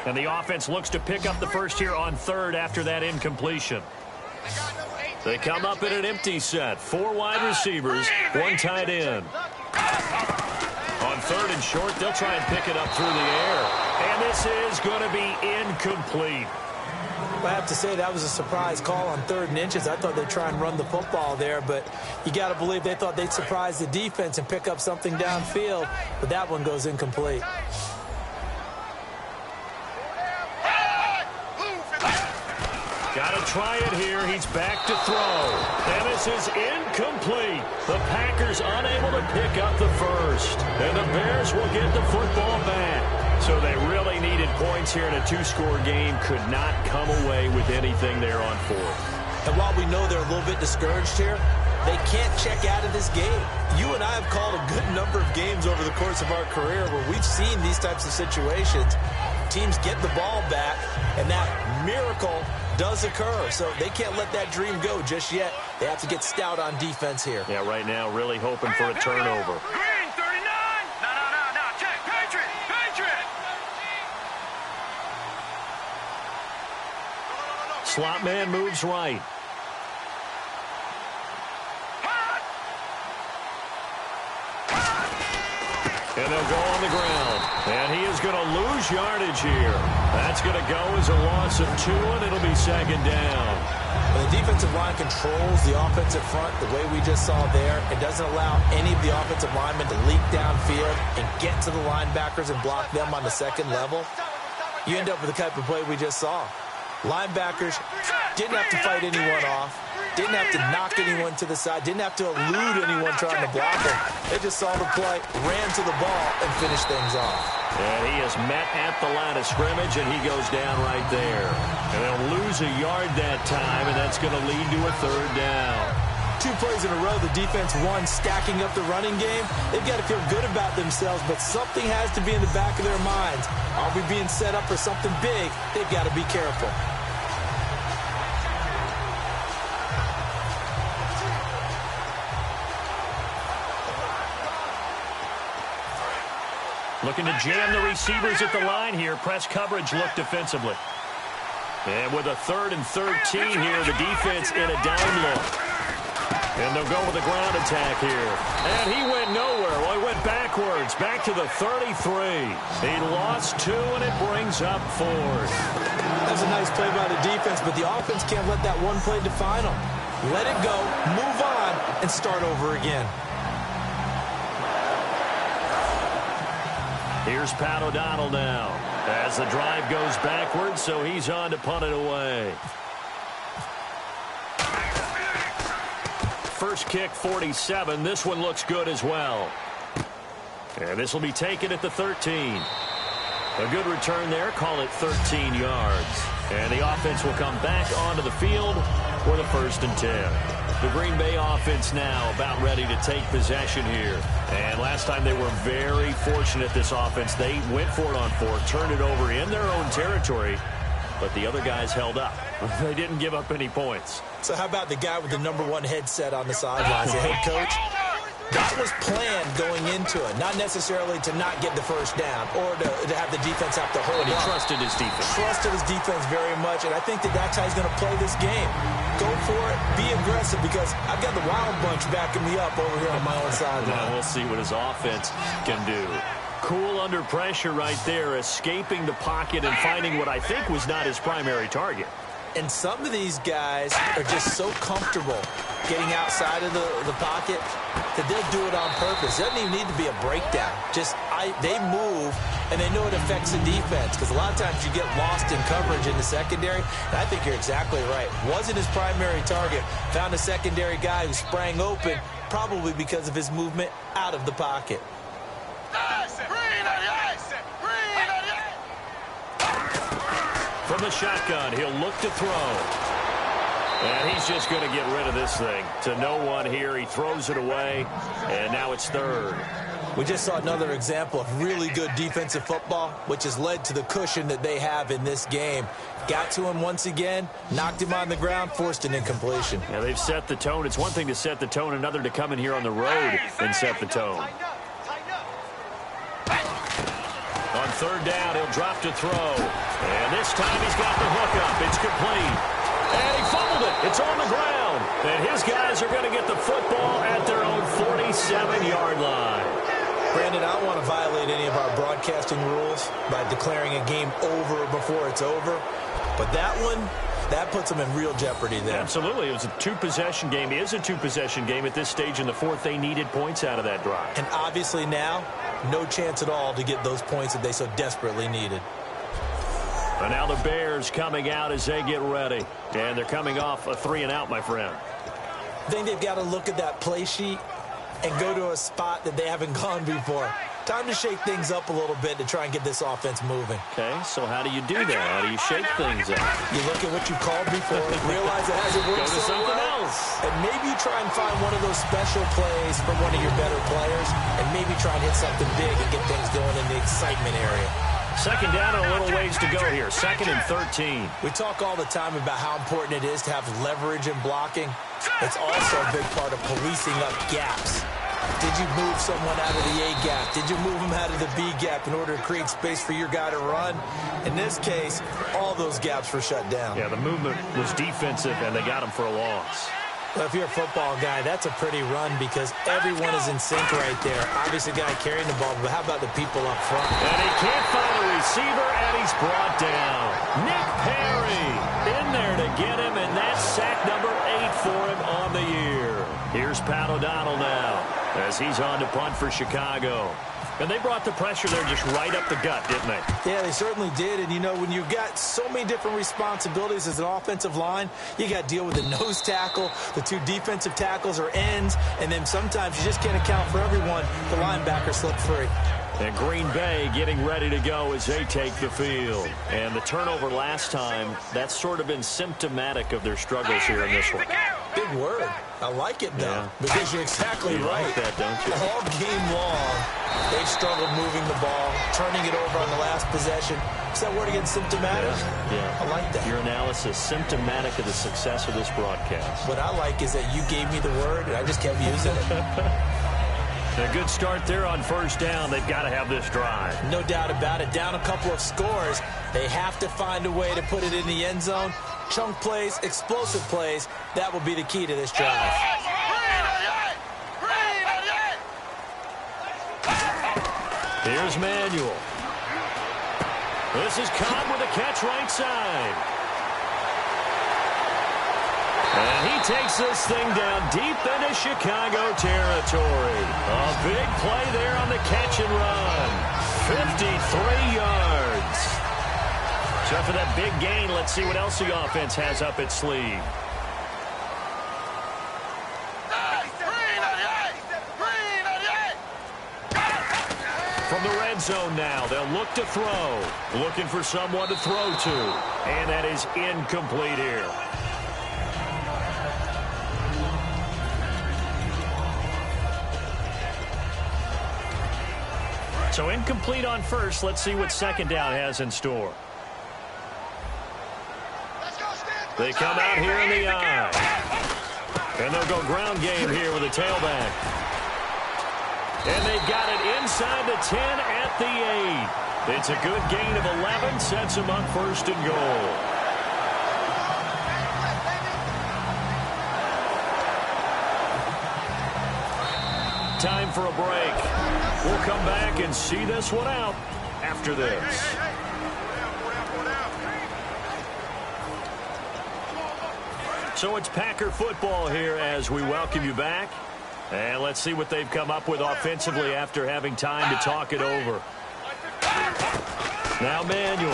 And the offense looks to pick up the first here on third after that incompletion. They come up in an empty set. 4 wide receivers, 1 tight end. On third and short, they'll try and pick it up through the air. And this is going to be incomplete. I have to say that was a surprise call on 3rd and inches. I thought they'd try and run the football there, but you got to believe they thought they'd surprise the defense and pick up something downfield, but that one goes incomplete. Got to try it here. He's back to throw. And this is incomplete. The Packers unable to pick up the first. And the Bears will get the football back. So they really needed points here in a 2-score game. Could not come away with anything there on 4th. And while we know they're a little bit discouraged here, they can't check out of this game. You and I have called a good number of games over the course of our career where we've seen these types of situations. Teams get the ball back, and that miracle does occur. So they can't let that dream go just yet. They have to get stout on defense here. Yeah, right now really hoping for a turnover. Green, 39. No. Check. Patriot. Slot man moves right. And they'll go on the ground. And he is going to lose yardage here. That's going to go as a loss of 2, and it'll be second down. When the defensive line controls the offensive front the way we just saw there, it doesn't allow any of the offensive linemen to leak downfield and get to the linebackers and block them on the second level. You end up with the type of play we just saw. Linebackers didn't have to fight anyone off, didn't have to knock anyone to the side, didn't have to elude anyone trying to block them. They just saw the play, ran to the ball, and finished things off. And he is met at the line of scrimmage, and he goes down right there. And they'll lose a yard that time, and that's going to lead to a third down. 2 plays in a row, the defense won, stacking up the running game. They've got to feel good about themselves, but something has to be in the back of their minds. Are we being set up for something big? They've got to be careful. Looking to jam the receivers at the line here. Press coverage look defensively. And with a 3rd and 13 here, the defense in a dime look. And they'll go with a ground attack here. And he went nowhere. Well, he went backwards, back to the 33. He lost 2, and it brings up 4th. That was a nice play by the defense, but the offense can't let that one play define them. Let it go, move on, and start over again. Here's Pat O'Donnell now as the drive goes backwards, so he's on to punt it away. First kick, 47. This one looks good as well. And this will be taken at the 13. A good return there. Call it 13 yards. And the offense will come back onto the field for the 1st and 10. The Green Bay offense now about ready to take possession here. And last time they were very fortunate, this offense. They went for it on 4th, turned it over in their own territory, but the other guys held up. They didn't give up any points. So how about the guy with the #1 headset on the sidelines, the head coach? That was planned going into it, not necessarily to not get the first down or to have the defense have to hold But he up. trusted his defense. Trusted his defense very much, and I think that's how he's going to play this game. Go for it, be aggressive, because I've got the Wild Bunch backing me up over here on my own sideline. Now we'll see what his offense can do. Cool under pressure right there, escaping the pocket and finding what I think was not his primary target. And some of these guys are just so comfortable getting outside of the pocket that they'll do it on purpose. It doesn't even need to be a breakdown. They move, and they know it affects the defense, because a lot of times you get lost in coverage in the secondary. And I think you're exactly right. Wasn't his primary target. Found a secondary guy who sprang open, probably because of his movement out of the pocket. From the shotgun, he'll look to throw. And he's just going to get rid of this thing. To no one here. He throws it away, and now it's third. We just saw another example of really good defensive football, which has led to the cushion that they have in this game. Got to him once again, knocked him on the ground, forced an incompletion. Yeah, they've set the tone. It's one thing to set the tone, another to come in here on the road and set the tone. On third down, he'll drop to throw. And this time he's got the hook up. It's complete. And he fumbled it. It's on the ground. And his guys are going to get the football at their own 47-yard line. Brandon, I don't want to violate any of our broadcasting rules by declaring a game over before it's over. But that one, that puts them in real jeopardy there. Absolutely. It was a two-possession game. It is a two-possession game at this stage in the fourth. They needed points out of that drive. And obviously now, no chance at all to get those points that they so desperately needed. And now the Bears coming out as they get ready. And they're coming off a 3-and-out, my friend. I think they've got to look at that play sheet and go to a spot that they haven't gone before. Time to shake things up a little bit to try and get this offense moving. Okay, so how do you do that? How do you shake things up? You look at what you called before, realize it hasn't worked Go to so something well, else. and maybe try and find one of those special plays from one of your better players, and maybe try and hit something big and get things going in the excitement area. Second down and a little ways to go here. 2nd and 13. We talk all the time about how important it is to have leverage in blocking. It's also a big part of policing up gaps. Did you move someone out of the A gap? Did you move them out of the B gap in order to create space for your guy to run? In this case, all those gaps were shut down. Yeah, the movement was defensive, and they got him for a loss. Well, if you're a football guy, that's a pretty run because everyone is in sync right there. Obviously, the guy carrying the ball, but how about the people up front? And he can't find a receiver, and he's brought down. Nick Perry in there to get him, and that's sack number 8 for him on the year. Here's Pat O'Donnell now as he's on to punt for Chicago. And they brought the pressure there just right up the gut, didn't they? Yeah, they certainly did. And, you know, when you've got so many different responsibilities as an offensive line, you got to deal with the nose tackle, the 2 defensive tackles or ends, and then sometimes you just can't account for everyone. The linebacker slipped free. And Green Bay getting ready to go as they take the field. And the turnover last time, that's sort of been symptomatic of their struggles here in this one. Big word. I like it, though, Yeah. because you're exactly You right. like that, don't you? All game long, they've struggled moving the ball, turning it over on the last possession. Is that word again, symptomatic? Yeah. I like that. Your analysis, symptomatic of the success of this broadcast. What I like is that you gave me the word, and I just kept using it. A good start there on first down. They've got to have this drive. No doubt about it. Down a couple of scores. They have to find a way to put it in the end zone. Chunk plays, explosive plays. That will be the key to this drive. Here's Manuel. This is Cobb with a catch right side. And he takes this thing down deep into Chicago territory. A big play there on the catch and run. 53 yards. So for that big gain, let's see what else the offense has up its sleeve. From the red zone now, they'll look to throw. Looking for someone to throw to. And that is incomplete here. So incomplete on first. Let's see what second down has in store. They come out here in the eye. And they'll go ground game here with a tailback. And they got it inside the 10 at the 8. It's a good gain of 11. Sets them up first and goal. Time for a break. We'll come back and see this one out after this. So it's Packer football here as we welcome you back. And let's see what they've come up with offensively after having time to talk it over. Now Manuel.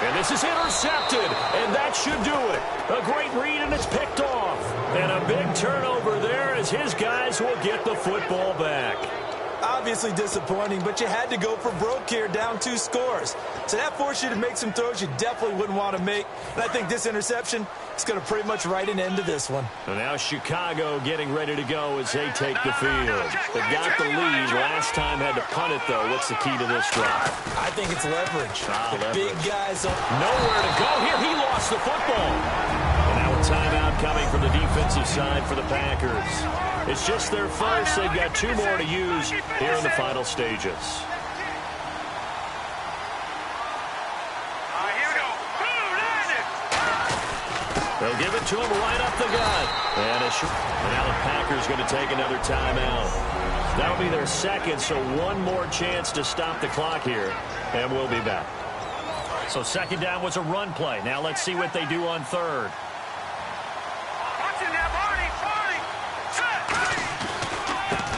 And this is intercepted, and that should do it. A great read, and it's picked off. And a big turnover there as his guys will get the football back. Obviously disappointing, but you had to go for broke here, down 2 scores. So that forced you to make some throws you definitely wouldn't want to make. And I think this interception is going to pretty much write an end to this one. And now Chicago getting ready to go as they take the field. They got the lead. Last time had to punt it, though. What's the key to this drive? I think it's leverage. Leverage. Big guys. Nowhere to go here. He lost the football. And now a timeout coming from the defensive side for the Packers. It's just their first. They've got 2 more to use here in the final stages. They'll give it to him right up the gut. And now the Packers going to take another timeout. That'll be their second, so 1 more chance to stop the clock here. And we'll be back. So second down was a run play. Now let's see what they do on third.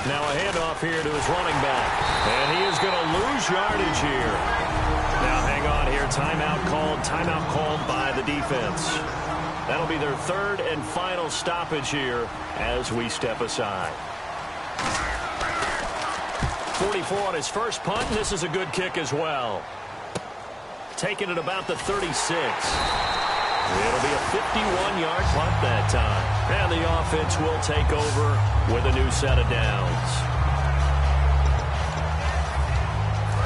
Now a handoff here to his running back. And he is going to lose yardage here. Now hang on here. Timeout called by the defense. That'll be their 3rd and final stoppage here as we step aside. 44 on his first punt, and this is a good kick as well. Taking it about the 36. It'll be a 51-yard punt that time. And the offense will take over with a new set of downs.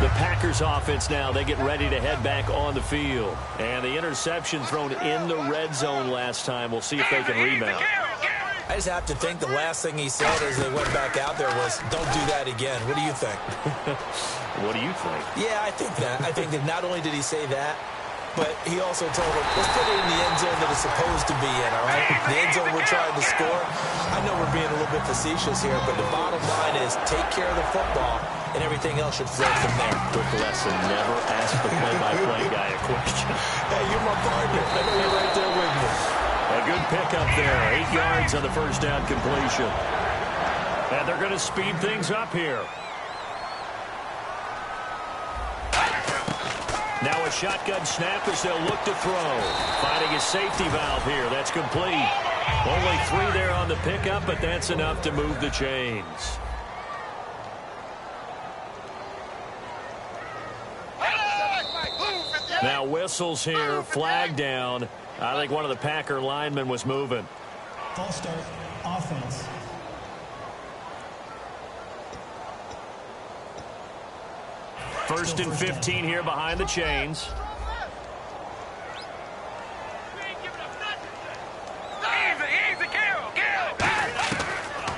The Packers offense now, they get ready to head back on the field. And the interception thrown in the red zone last time. We'll see if they can rebound. I just have to think the last thing he said as they went back out there was, don't do that again. What do you think? What do you think? Yeah, I think that. I think that not only did he say that, but he also told them, let's put it in the end zone that it's supposed to be in, all right? The end zone we're trying to score. I know we're being a little bit facetious here, but the bottom line is take care of the football, and everything else should flow from there. Quick lesson, never ask the play-by-play guy a question. Hey, you're my partner. I know you're right there with me. A good pickup there. 8 yards on the first down completion. And they're going to speed things up here. Now a shotgun snap as they'll look to throw. Finding a safety valve here. That's complete. Only 3 there on the pickup, but that's enough to move the chains. Now whistles here. Flag down. I think one of the Packer linemen was moving. False start. Offense. First and 15 here behind the chains.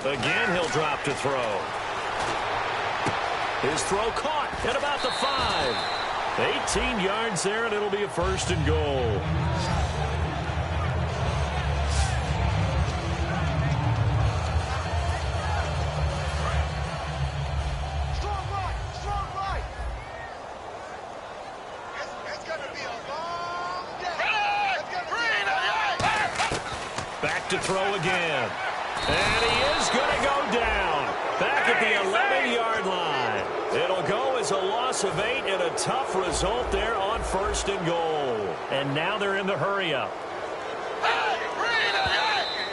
Again, he'll drop to throw. His throw caught at about the 5. 18 yards there, and it'll be a first and goal. To throw again. And he is going to go down. Back at the 11-yard line. It'll go as a loss of 8 and a tough result there on first and goal. And now they're in the hurry-up.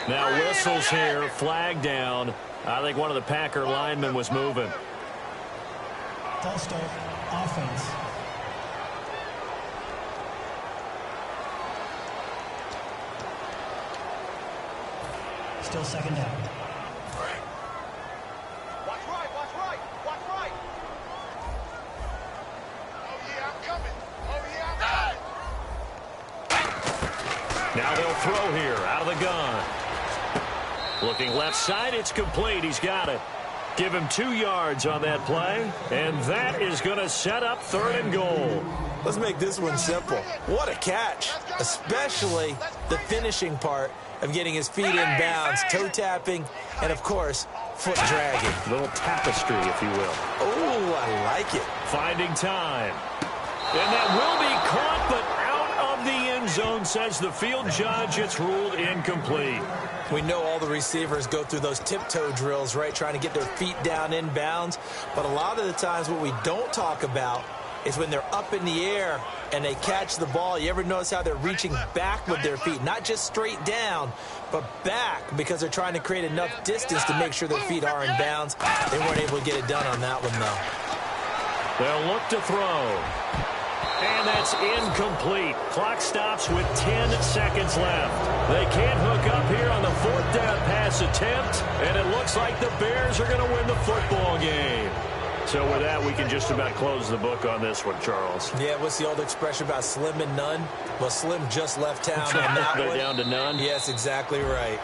Now whistles here. Flag down. I think one of the Packer linemen was moving. False start. Offense. Still second down. Watch right, watch right, watch right. Oh, yeah, I'm coming. Oh, yeah, I'm coming. Now they'll throw here out of the gun. Looking left side, it's complete. He's got it. Give him 2 yards on that play, and that is going to set up 3rd and goal. Let's make this one simple. What a catch, especially the finishing part of getting his feet in bounds, toe tapping, and of course, foot dragging. A little tapestry, if you will. Oh, I like it. Finding time. And that will be caught, but out of the end zone, says the field judge. It's ruled incomplete. We know all the receivers go through those tiptoe drills, right, trying to get their feet down in bounds. But a lot of the times what we don't talk about is when they're up in the air and they catch the ball. You ever notice how they're reaching back with their feet? Not just straight down, but back, because they're trying to create enough distance to make sure their feet are in bounds. They weren't able to get it done on that one, though. They'll look to throw. And that's incomplete. Clock stops with 10 seconds left. They can't hook up here on the fourth down pass attempt, and it looks like the Bears are going to win the football game. So with that, we can just about close the book on this one, Charles. Yeah, what's the old expression about slim and none? Well, Slim just left town on that They're one. down to none? Yes, exactly right.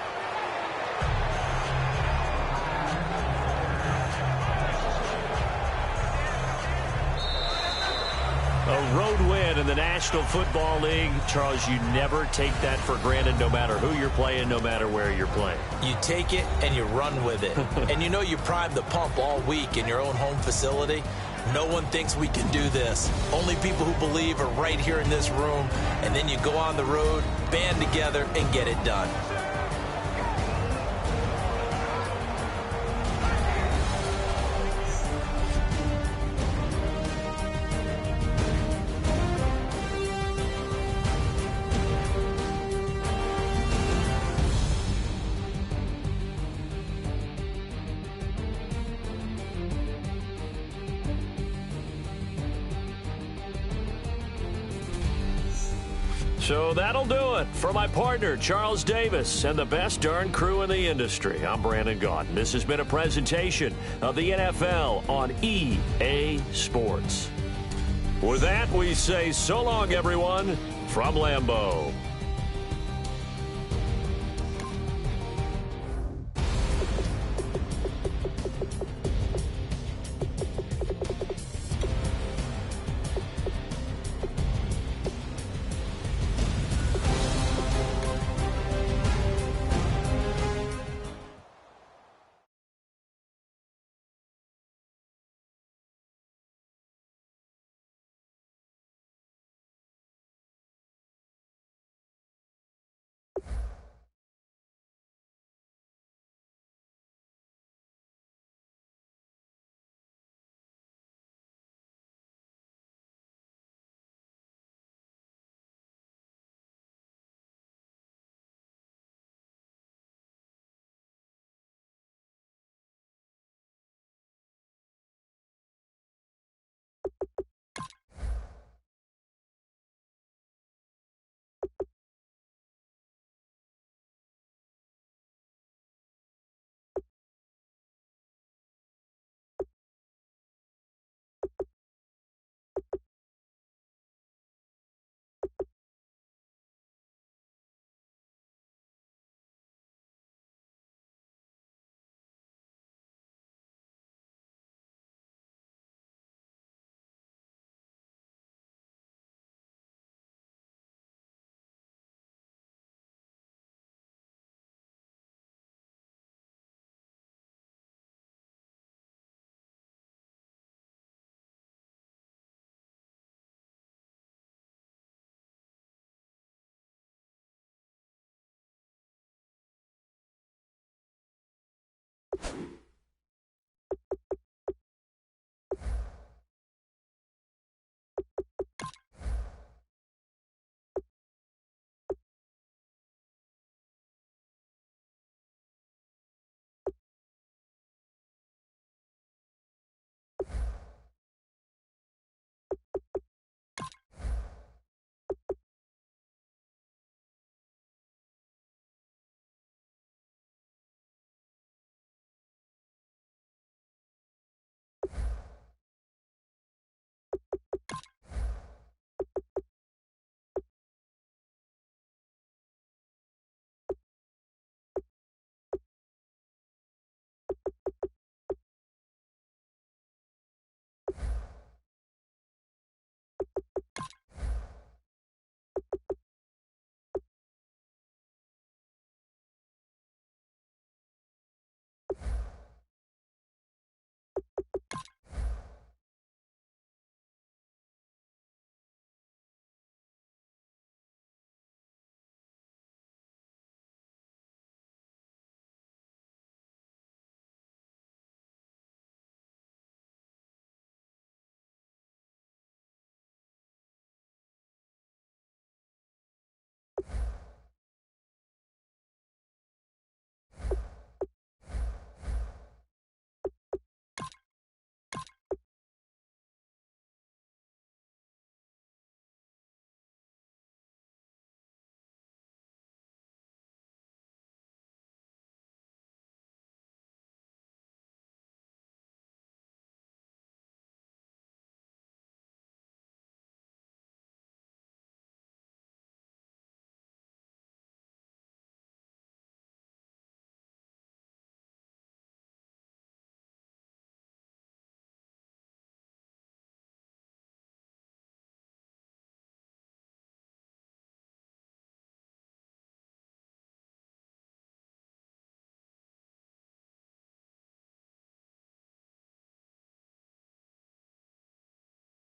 A road win in the National Football League. Charles, you never take that for granted, no matter who you're playing, no matter where you're playing. You take it and you run with it. And you know you primed the pump all week in your own home facility. No one thinks we can do this. Only people who believe are right here in this room. And then you go on the road, band together, and get it done. So that'll do it for my partner, Charles Davis, and the best darn crew in the industry. I'm Brandon Gaudin. This has been a presentation of the NFL on EA Sports. With that, we say so long, everyone, from Lambeau.